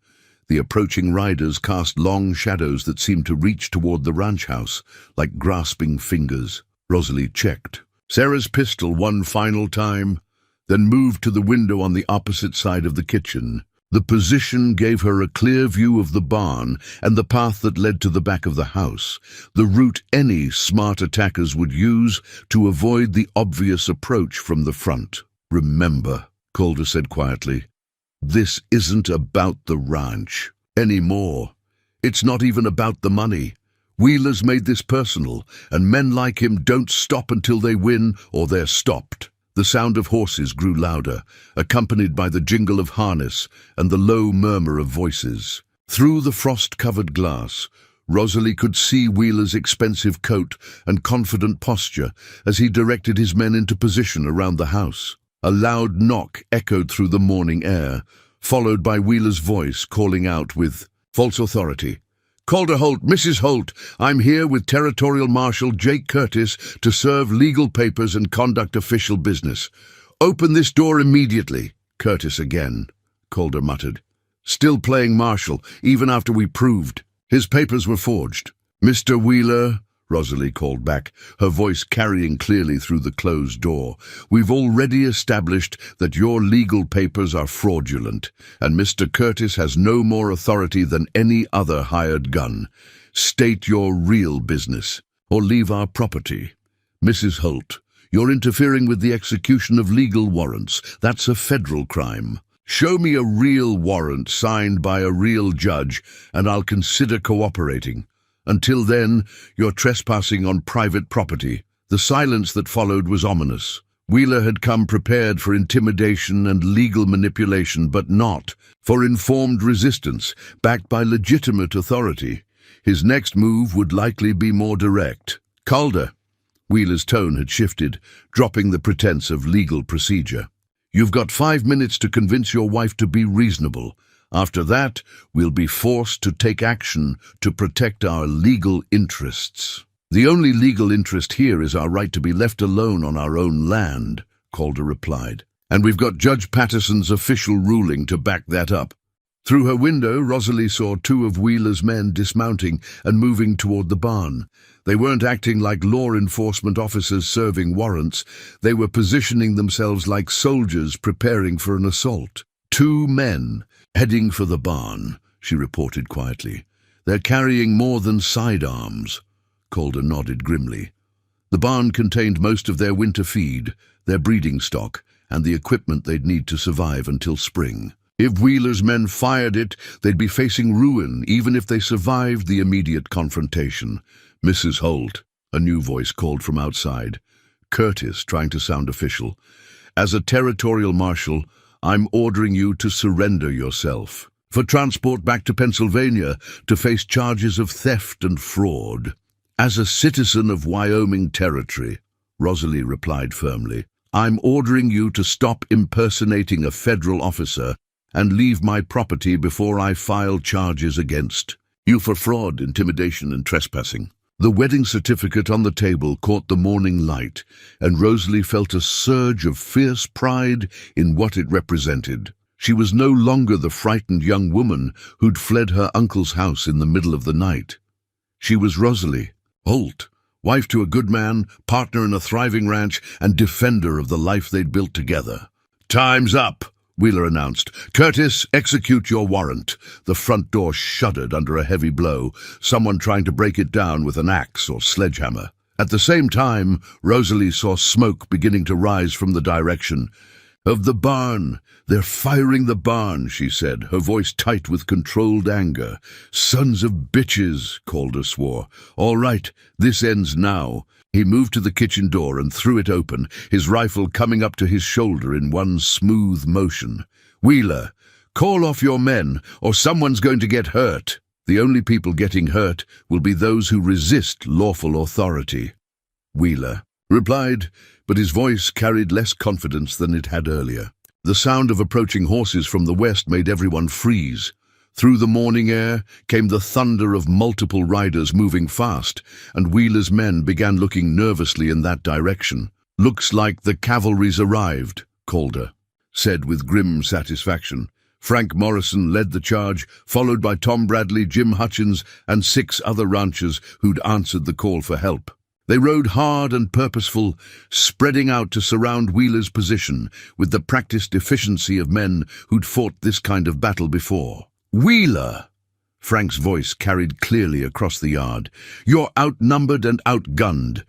the approaching riders cast long shadows that seemed to reach toward the ranch house, like grasping fingers. Rosalie checked Sarah's pistol one final time, then moved to the window on the opposite side of the kitchen. The position gave her a clear view of the barn and the path that led to the back of the house, the route any smart attackers would use to avoid the obvious approach from the front. "Remember," Calder said quietly, "this isn't about the ranch anymore. It's not even about the money. Wheeler's made this personal, and men like him don't stop until they win or they're stopped." The sound of horses grew louder, accompanied by the jingle of harness and the low murmur of voices. Through the frost-covered glass, Rosalie could see Wheeler's expensive coat and confident posture as he directed his men into position around the house. A loud knock echoed through the morning air, followed by Wheeler's voice calling out with false authority. "Calder Holt, Mrs. Holt, I'm here with Territorial Marshal Jake Curtis to serve legal papers and conduct official business. Open this door immediately." "Curtis again," Calder muttered. "Still playing Marshal, even after we proved his papers were forged." "Mr. Wheeler," Rosalie called back, her voice carrying clearly through the closed door, "we've already established that your legal papers are fraudulent, and Mr. Curtis has no more authority than any other hired gun. State your real business, or leave our property." "Mrs. Holt, you're interfering with the execution of legal warrants. That's a federal crime. Show me a real warrant signed by a real judge, and I'll consider cooperating. Until then, you're trespassing on private property." The silence that followed was ominous. Wheeler had come prepared for intimidation and legal manipulation, but not for informed resistance, backed by legitimate authority. His next move would likely be more direct. "Calder," Wheeler's tone had shifted, dropping the pretense of legal procedure. "You've got 5 minutes to convince your wife to be reasonable. After that, we'll be forced to take action to protect our legal interests." "The only legal interest here is our right to be left alone on our own land," Calder replied. "And we've got Judge Patterson's official ruling to back that up." Through her window, Rosalie saw 2 of Wheeler's men dismounting and moving toward the barn. They weren't acting like law enforcement officers serving warrants. They were positioning themselves like soldiers preparing for an assault. 2 men heading for the barn, she reported quietly. "They're carrying more than sidearms." Calder nodded grimly. The barn contained most of their winter feed, their breeding stock, and the equipment they'd need to survive until spring. If Wheeler's men fired it, they'd be facing ruin, even if they survived the immediate confrontation. "Mrs. Holt," a new voice called from outside. Curtis, trying to sound official. "As a territorial marshal, I'm ordering you to surrender yourself for transport back to Pennsylvania to face charges of theft and fraud." "As a citizen of Wyoming Territory," Rosalie replied firmly, "I'm ordering you to stop impersonating a federal officer and leave my property before I file charges against you for fraud, intimidation, and trespassing." The wedding certificate on the table caught the morning light, and Rosalie felt a surge of fierce pride in what it represented. She was no longer the frightened young woman who'd fled her uncle's house in the middle of the night. She was Rosalie Holt, wife to a good man, partner in a thriving ranch, and defender of the life they'd built together. "Time's up," Wheeler announced. "Curtis, execute your warrant." The front door shuddered under a heavy blow, someone trying to break it down with an axe or sledgehammer. At the same time, Rosalie saw smoke beginning to rise from the direction of the barn. "They're firing the barn," she said, her voice tight with controlled anger. "Sons of bitches," Calder swore. "All right, this ends now." He moved to the kitchen door and threw it open, his rifle coming up to his shoulder in one smooth motion. "Wheeler, call off your men, or someone's going to get hurt. The only people getting hurt will be those who resist lawful authority." Wheeler replied, but his voice carried less confidence than it had earlier. The sound of approaching horses from the west made everyone freeze. Through the morning air came the thunder of multiple riders moving fast, and Wheeler's men began looking nervously in that direction. "Looks like the cavalry's arrived," Calder said with grim satisfaction. Frank Morrison led the charge, followed by Tom Bradley, Jim Hutchins, and 6 other ranchers who'd answered the call for help. They rode hard and purposeful, spreading out to surround Wheeler's position with the practiced efficiency of men who'd fought this kind of battle before. "Wheeler!" Frank's voice carried clearly across the yard. "You're outnumbered and outgunned.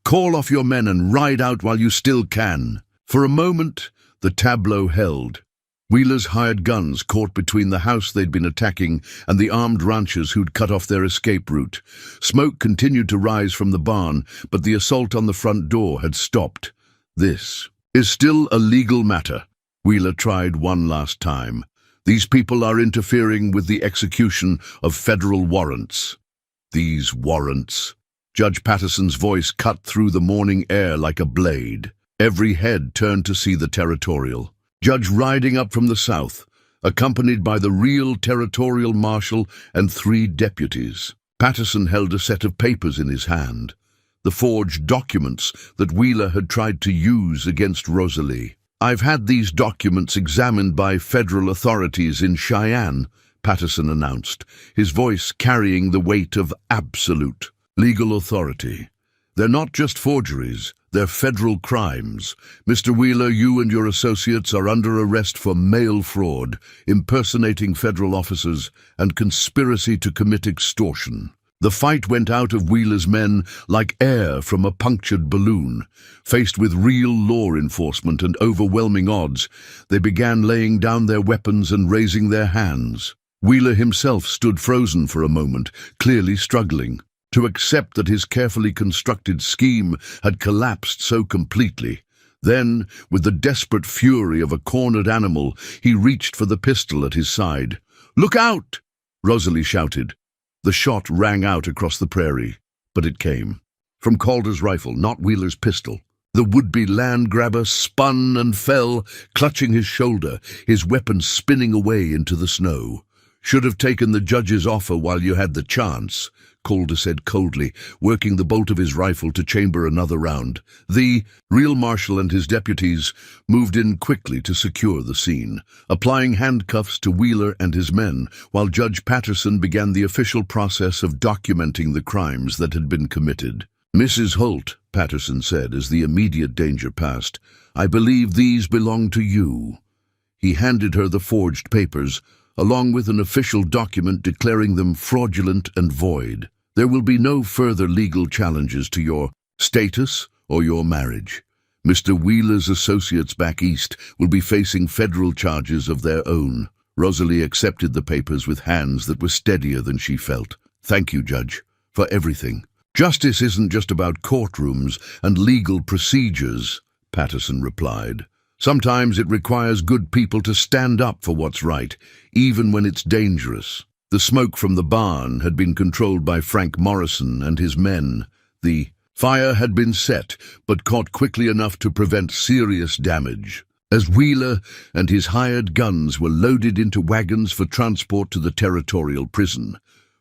Call off your men and ride out while you still can." For a moment, the tableau held. Wheeler's hired guns caught between the house they'd been attacking and the armed ranchers who'd cut off their escape route. Smoke continued to rise from the barn, but the assault on the front door had stopped. "This is still a legal matter," Wheeler tried one last time. "These people are interfering with the execution of federal warrants." "These warrants." Judge Patterson's voice cut through the morning air like a blade. Every head turned to see the territorial judge riding up from the south, accompanied by the real territorial marshal and 3 deputies. Patterson held a set of papers in his hand, the forged documents that Wheeler had tried to use against Rosalie. "I've had these documents examined by federal authorities in Cheyenne," Patterson announced, his voice carrying the weight of absolute legal authority. "They're not just forgeries, they're federal crimes. Mr. Wheeler, you and your associates are under arrest for mail fraud, impersonating federal officers, and conspiracy to commit extortion." The fight went out of Wheeler's men like air from a punctured balloon. Faced with real law enforcement and overwhelming odds, they began laying down their weapons and raising their hands. Wheeler himself stood frozen for a moment, clearly struggling to accept that his carefully constructed scheme had collapsed so completely. Then, with the desperate fury of a cornered animal, he reached for the pistol at his side. "Look out!" Rosalie shouted. The shot rang out across the prairie, but it came from Calder's rifle, not Wheeler's pistol. The would-be land-grabber spun and fell, clutching his shoulder, his weapon spinning away into the snow. "Should have taken the judge's offer while you had the chance," Calder said coldly, working the bolt of his rifle to chamber another round. The real marshal and his deputies moved in quickly to secure the scene, applying handcuffs to Wheeler and his men, while Judge Patterson began the official process of documenting the crimes that had been committed. "Mrs. Holt," Patterson said as the immediate danger passed, "I believe these belong to you." He handed her the forged papers, along with an official document declaring them fraudulent and void. "There will be no further legal challenges to your status or your marriage. Mr. Wheeler's associates back east will be facing federal charges of their own." Rosalie accepted the papers with hands that were steadier than she felt. "Thank you, Judge, for everything." "Justice isn't just about courtrooms and legal procedures," Patterson replied. "Sometimes it requires good people to stand up for what's right, even when it's dangerous." The smoke from the barn had been controlled by Frank Morrison and his men. The fire had been set, but caught quickly enough to prevent serious damage. As Wheeler and his hired guns were loaded into wagons for transport to the territorial prison,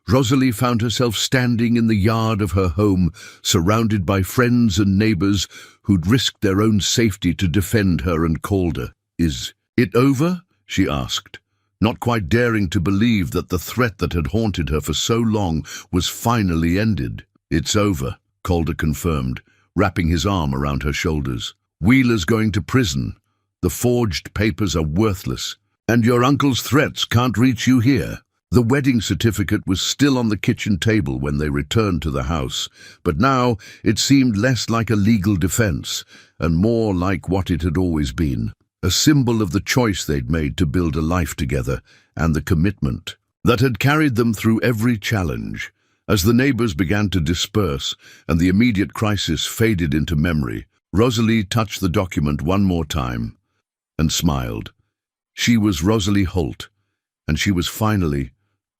Rosalie found herself standing in the yard of her home, surrounded by friends and neighbors who'd risked their own safety to defend her and Calder. "Is it over?" she asked, not quite daring to believe that the threat that had haunted her for so long was finally ended. "It's over," Calder confirmed, wrapping his arm around her shoulders. "Wheeler's going to prison. The forged papers are worthless, and your uncle's threats can't reach you here." The wedding certificate was still on the kitchen table when they returned to the house, but now it seemed less like a legal defense and more like what it had always been, a symbol of the choice they'd made to build a life together and the commitment that had carried them through every challenge. As the neighbors began to disperse and the immediate crisis faded into memory, Rosalie touched the document one more time and smiled. She was Rosalie Holt, and she was finally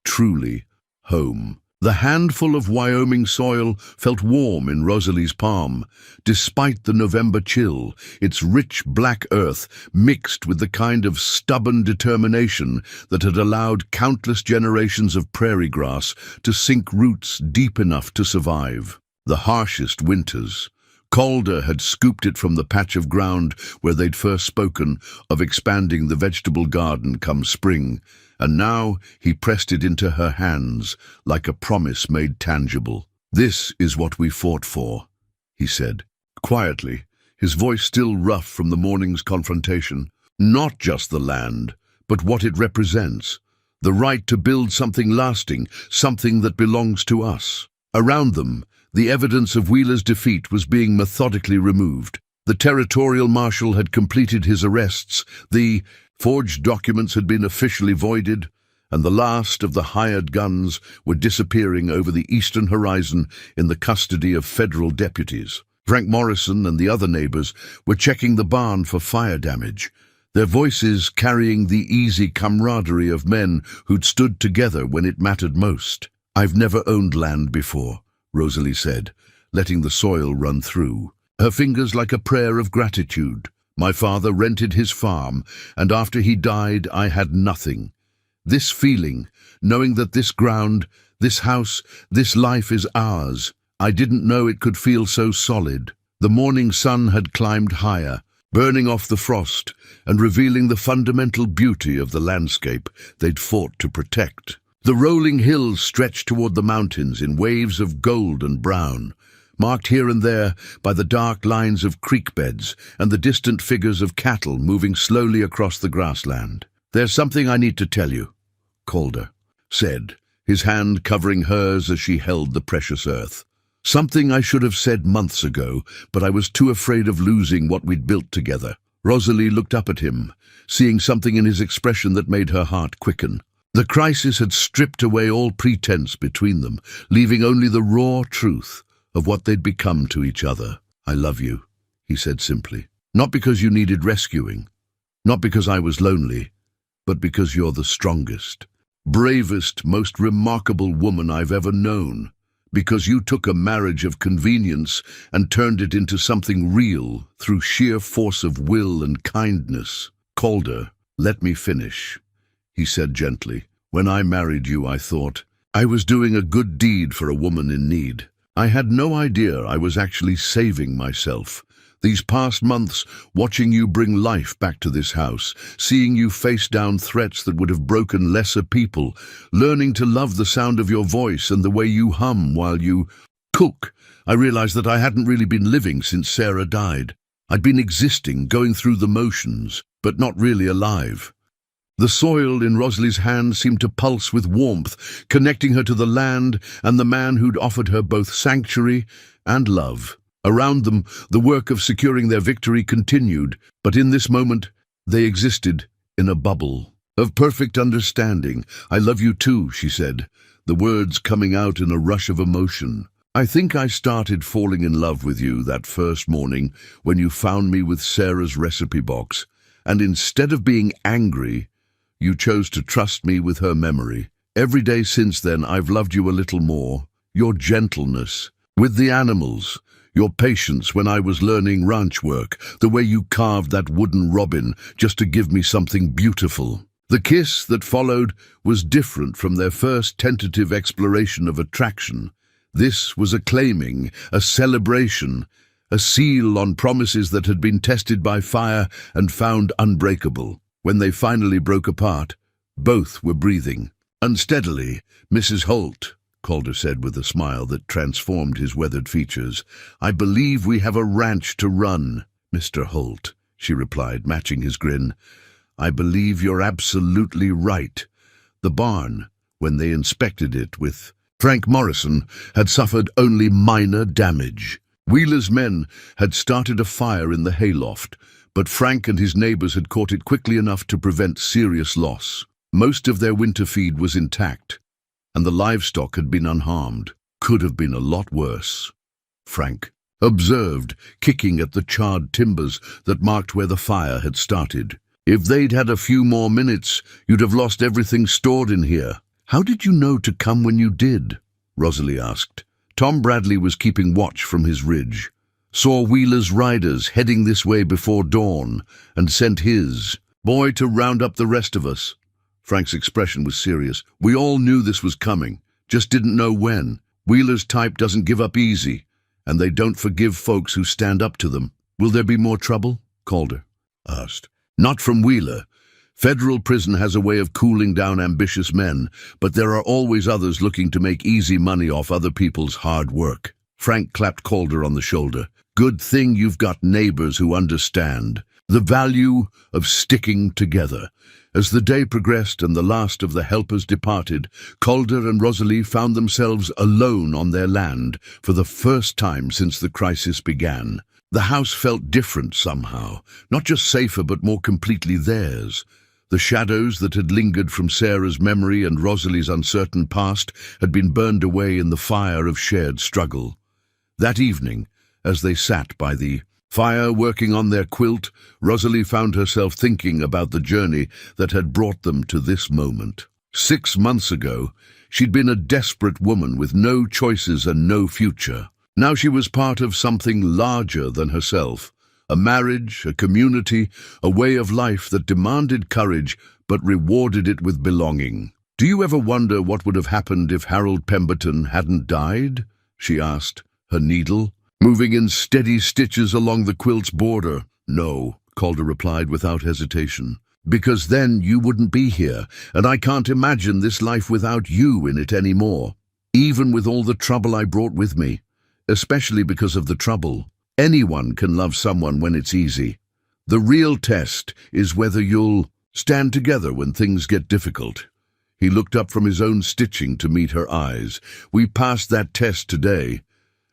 truly home. The handful of Wyoming soil felt warm in Rosalie's palm. Despite the November chill, its rich black earth mixed with the kind of stubborn determination that had allowed countless generations of prairie grass to sink roots deep enough to survive. The harshest winters. Calder had scooped it from the patch of ground where they'd first spoken of expanding the vegetable garden come spring, and now he pressed it into her hands like a promise made tangible. "This is what we fought for," he said, quietly, his voice still rough from the morning's confrontation. "Not just the land, but what it represents. The right to build something lasting, something that belongs to us." Around them, the evidence of Wheeler's defeat was being methodically removed. The territorial marshal had completed his arrests, the forged documents had been officially voided, and the last of the hired guns were disappearing over the eastern horizon in the custody of federal deputies. Frank Morrison and the other neighbors were checking the barn for fire damage, their voices carrying the easy camaraderie of men who'd stood together when it mattered most. "I've never owned land before," Rosalie said, letting the soil run through, her fingers like a prayer of gratitude. "My father rented his farm, and after he died I had nothing. This feeling, knowing that this ground, this house, this life is ours, I didn't know it could feel so solid." The morning sun had climbed higher, burning off the frost and revealing the fundamental beauty of the landscape they'd fought to protect. The rolling hills stretched toward the mountains in waves of gold and brown, marked here and there by the dark lines of creek beds and the distant figures of cattle moving slowly across the grassland. "There's something I need to tell you," Calder said, his hand covering hers as she held the precious earth. "Something I should have said months ago, but I was too afraid of losing what we'd built together." Rosalie looked up at him, seeing something in his expression that made her heart quicken. The crisis had stripped away all pretense between them, leaving only the raw truth of what they'd become to each other. "I love you," he said simply. "Not because you needed rescuing, not because I was lonely, but because you're the strongest, bravest, most remarkable woman I've ever known. Because you took a marriage of convenience and turned it into something real through sheer force of will and kindness." "Calder, let me finish," he said gently. "When I married you, I thought I was doing a good deed for a woman in need. I had no idea I was actually saving myself. These past months, watching you bring life back to this house, seeing you face down threats that would have broken lesser people, learning to love the sound of your voice and the way you hum while you cook, I realized that I hadn't really been living since Sarah died. I'd been existing, going through the motions, but not really alive." The soil in Rosalie's hand seemed to pulse with warmth, connecting her to the land and the man who'd offered her both sanctuary and love. Around them, the work of securing their victory continued, but in this moment, they existed in a bubble of perfect understanding. "I love you too," she said, the words coming out in a rush of emotion. "I think I started falling in love with you that first morning when you found me with Sarah's recipe box, and instead of being angry, you chose to trust me with her memory. Every day since then, I've loved you a little more. Your gentleness with the animals, your patience when I was learning ranch work, the way you carved that wooden robin just to give me something beautiful." The kiss that followed was different from their first tentative exploration of attraction. This was a claiming, a celebration, a seal on promises that had been tested by fire and found unbreakable. When they finally broke apart, both were breathing. "Unsteadily, Mrs. Holt," Calder said with a smile that transformed his weathered features. "I believe we have a ranch to run." "Mr. Holt," she replied, matching his grin. "I believe you're absolutely right." The barn, when they inspected it with Frank Morrison, had suffered only minor damage. Wheeler's men had started a fire in the hayloft, but Frank and his neighbors had caught it quickly enough to prevent serious loss. Most of their winter feed was intact, and the livestock had been unharmed. "Could have been a lot worse," Frank observed, kicking at the charred timbers that marked where the fire had started. "If they'd had a few more minutes, you'd have lost everything stored in here." "How did you know to come when you did?" Rosalie asked. Tom Bradley was keeping watch from his ridge. Saw Wheeler's riders heading this way before dawn, and sent his boy to round up the rest of us. Frank's expression was serious. We all knew this was coming, just didn't know when. Wheeler's type doesn't give up easy, and they don't forgive folks who stand up to them. Will there be more trouble? Calder asked. Not from Wheeler. Federal prison has a way of cooling down ambitious men, but there are always others looking to make easy money off other people's hard work. Frank clapped Calder on the shoulder. Good thing you've got neighbors who understand the value of sticking together. As the day progressed and the last of the helpers departed, Calder and Rosalie found themselves alone on their land for the first time since the crisis began. The house felt different somehow, not just safer but more completely theirs. The shadows that had lingered from Sarah's memory and Rosalie's uncertain past had been burned away in the fire of shared struggle. That evening, as they sat by the fire working on their quilt, Rosalie found herself thinking about the journey that had brought them to this moment. 6 months ago, she'd been a desperate woman with no choices and no future. Now she was part of something larger than herself. A marriage, a community, a way of life that demanded courage but rewarded it with belonging. Do you ever wonder what would have happened if Harold Pemberton hadn't died? She asked, her needle moving in steady stitches along the quilt's border. No, Calder replied without hesitation. Because then you wouldn't be here, and I can't imagine this life without you in it anymore. Even with all the trouble I brought with me. Especially because of the trouble. Anyone can love someone when it's easy. The real test is whether you'll stand together when things get difficult. He looked up from his own stitching to meet her eyes. We passed that test today.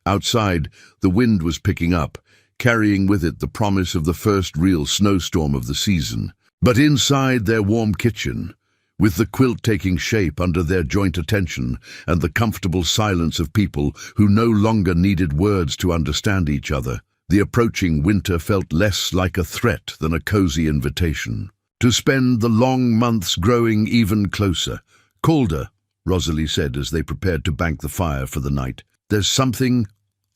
Outside, the wind was picking up, carrying with it the promise of the first real snowstorm of the season. But inside their warm kitchen, with the quilt taking shape under their joint attention and the comfortable silence of people who no longer needed words to understand each other, the approaching winter felt less like a threat than a cozy invitation. To spend the long months growing even closer. Calder, Rosalie said as they prepared to bank the fire for the night. There's something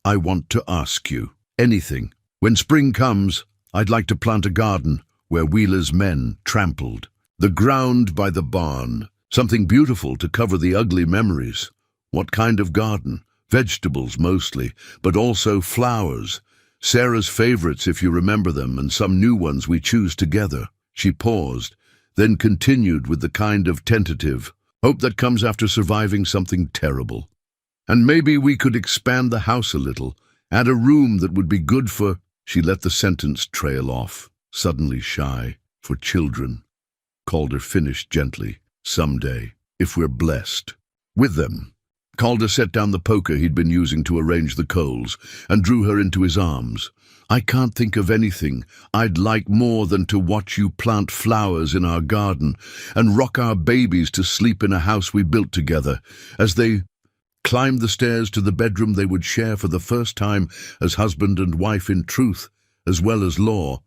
I want to ask you. Anything. When spring comes, I'd like to plant a garden where Wheeler's men trampled. The ground by the barn. Something beautiful to cover the ugly memories. What kind of garden? Vegetables mostly, but also flowers. Sarah's favorites if you remember them, and some new ones we choose together. She paused, then continued with the kind of tentative hope that comes after surviving something terrible. And maybe we could expand the house a little, add a room that would be good for... She let the sentence trail off, suddenly shy. For children. Calder finished gently. Someday, if we're blessed. With them. Calder set down the poker he'd been using to arrange the coals and drew her into his arms. I can't think of anything I'd like more than to watch you plant flowers in our garden and rock our babies to sleep in a house we built together. As they climbed the stairs to the bedroom they would share for the first time as husband and wife in truth, as well as law,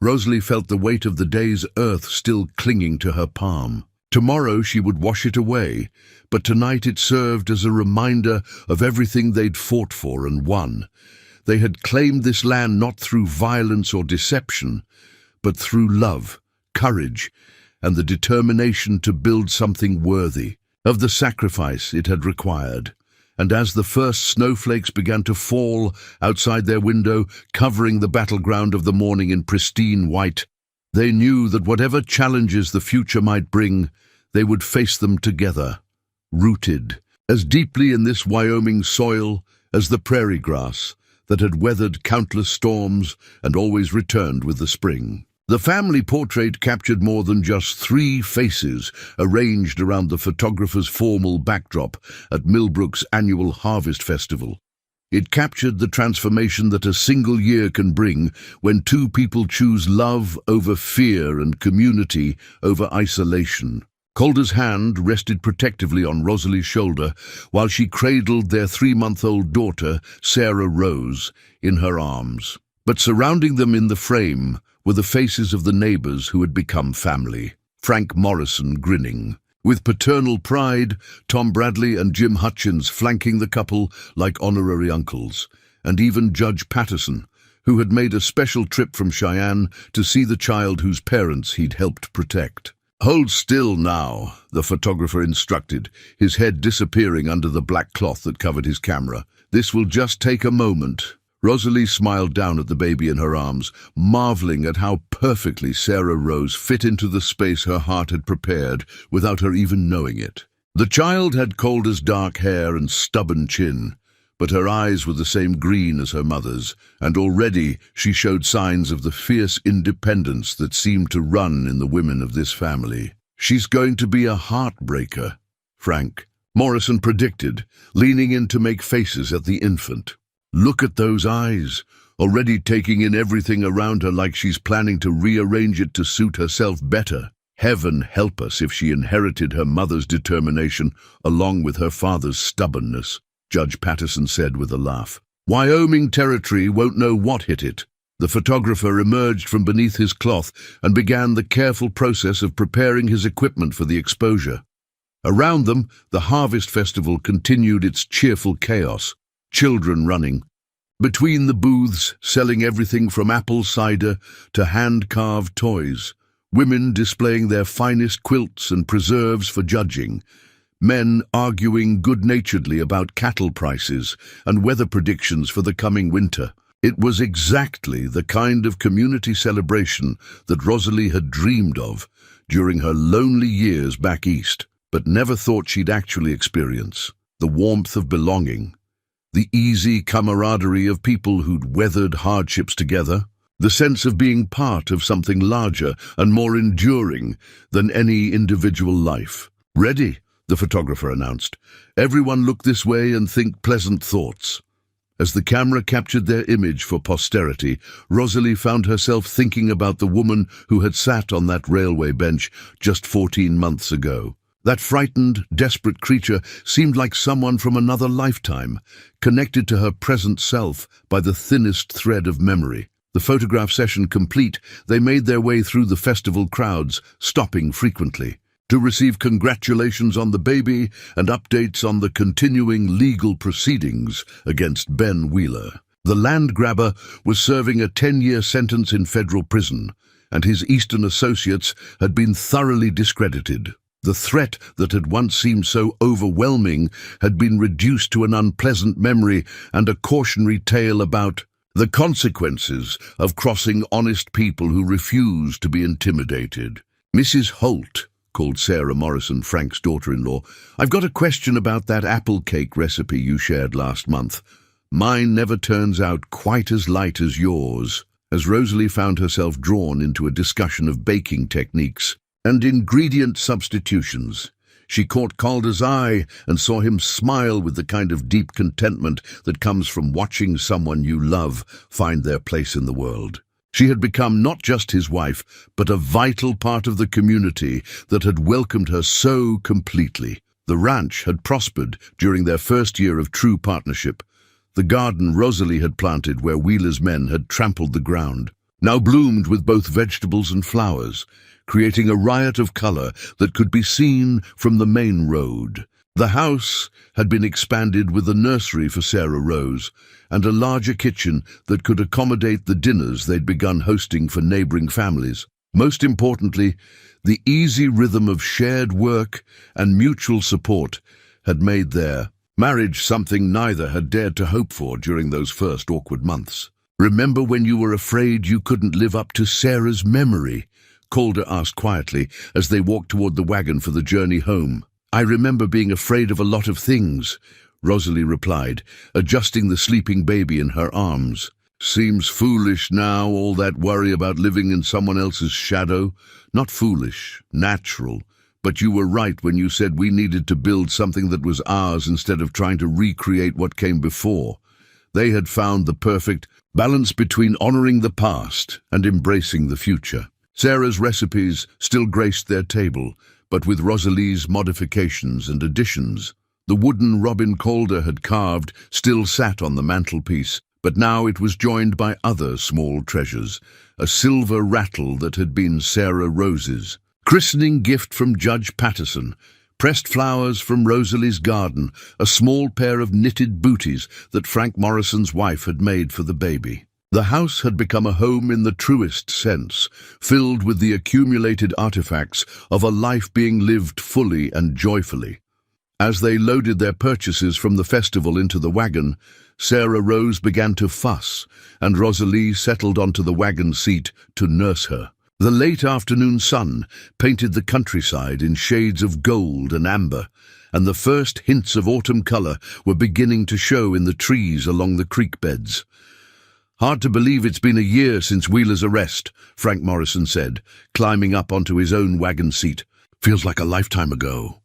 Rosalie felt the weight of the day's earth still clinging to her palm. Tomorrow she would wash it away, but tonight it served as a reminder of everything they'd fought for and won. They had claimed this land not through violence or deception, but through love, courage, and the determination to build something worthy of the sacrifice it had required. And as the first snowflakes began to fall outside their window, covering the battleground of the morning in pristine white, they knew that whatever challenges the future might bring, they would face them together, rooted as deeply in this Wyoming soil as the prairie grass that had weathered countless storms and always returned with the spring. The family portrait captured more than just 3 faces arranged around the photographer's formal backdrop at Millbrook's annual Harvest Festival. It captured the transformation that a single year can bring when 2 people choose love over fear and community over isolation. Calder's hand rested protectively on Rosalie's shoulder while she cradled their 3-month-old daughter, Sarah Rose, in her arms. But surrounding them in the frame were the faces of the neighbors who had become family. Frank Morrison grinning, with paternal pride, Tom Bradley and Jim Hutchins flanking the couple like honorary uncles, and even Judge Patterson, who had made a special trip from Cheyenne to see the child whose parents he'd helped protect. "Hold still now," the photographer instructed, his head disappearing under the black cloth that covered his camera. "This will just take a moment." Rosalie smiled down at the baby in her arms, marveling at how perfectly Sarah Rose fit into the space her heart had prepared without her even knowing it. The child had Calder's dark hair and stubborn chin, but her eyes were the same green as her mother's, and already she showed signs of the fierce independence that seemed to run in the women of this family. "She's going to be a heartbreaker, Frank," Morrison predicted, leaning in to make faces at the infant. "Look at those eyes, already taking in everything around her like she's planning to rearrange it to suit herself better. Heaven help us if she inherited her mother's determination along with her father's stubbornness," Judge Patterson said with a laugh. "Wyoming territory won't know what hit it." The photographer emerged from beneath his cloth and began the careful process of preparing his equipment for the exposure. Around them, the Harvest Festival continued its cheerful chaos. Children running between the booths, selling everything from apple cider to hand-carved toys, women displaying their finest quilts and preserves for judging, men arguing good-naturedly about cattle prices and weather predictions for the coming winter. It was exactly the kind of community celebration that Rosalie had dreamed of during her lonely years back east, but never thought she'd actually experience. The warmth of belonging, the easy camaraderie of people who'd weathered hardships together, the sense of being part of something larger and more enduring than any individual life. "Ready," the photographer announced. "Everyone look this way and think pleasant thoughts." As the camera captured their image for posterity, Rosalie found herself thinking about the woman who had sat on that railway bench just 14 months ago. That frightened, desperate creature seemed like someone from another lifetime, connected to her present self by the thinnest thread of memory. The photograph session complete, they made their way through the festival crowds, stopping frequently to receive congratulations on the baby and updates on the continuing legal proceedings against Ben Wheeler. The land grabber was serving a 10-year sentence in federal prison, and his Eastern associates had been thoroughly discredited. The threat that had once seemed so overwhelming had been reduced to an unpleasant memory and a cautionary tale about the consequences of crossing honest people who refuse to be intimidated. "Mrs. Holt," called Sarah Morrison, Frank's daughter-in-law, "I've got a question about that apple cake recipe you shared last month. Mine never turns out quite as light as yours." As Rosalie found herself drawn into a discussion of baking techniques and ingredient substitutions, she caught Calder's eye and saw him smile with the kind of deep contentment that comes from watching someone you love find their place in the world. She had become not just his wife, but a vital part of the community that had welcomed her so completely. The ranch had prospered during their first year of true partnership. The garden Rosalie had planted where Wheeler's men had trampled the ground now bloomed with both vegetables and flowers, creating a riot of color that could be seen from the main road. The house had been expanded with a nursery for Sarah Rose and a larger kitchen that could accommodate the dinners they'd begun hosting for neighboring families. Most importantly, the easy rhythm of shared work and mutual support had made their marriage something neither had dared to hope for during those first awkward months. "Remember when you were afraid you couldn't live up to Sarah's memory?" Calder asked quietly as they walked toward the wagon for the journey home. "I remember being afraid of a lot of things," Rosalie replied, adjusting the sleeping baby in her arms. "Seems foolish now, all that worry about living in someone else's shadow." "Not foolish, natural. But you were right when you said we needed to build something that was ours instead of trying to recreate what came before." They had found the perfect balance between honoring the past and embracing the future. Sarah's recipes still graced their table, but with Rosalie's modifications and additions. The wooden robin Calder had carved still sat on the mantelpiece, but now it was joined by other small treasures, a silver rattle that had been Sarah Rose's, Christening gift from Judge Patterson. Pressed flowers from Rosalie's garden, a small pair of knitted booties that Frank Morrison's wife had made for the baby. The house had become a home in the truest sense, filled with the accumulated artifacts of a life being lived fully and joyfully. As they loaded their purchases from the festival into the wagon, Sarah Rose began to fuss, and Rosalie settled onto the wagon seat to nurse her. The late afternoon sun painted the countryside in shades of gold and amber, and the first hints of autumn color were beginning to show in the trees along the creek beds. "Hard to believe it's been a year since Wheeler's arrest," Frank Morrison said, climbing up onto his own wagon seat. "Feels like a lifetime ago."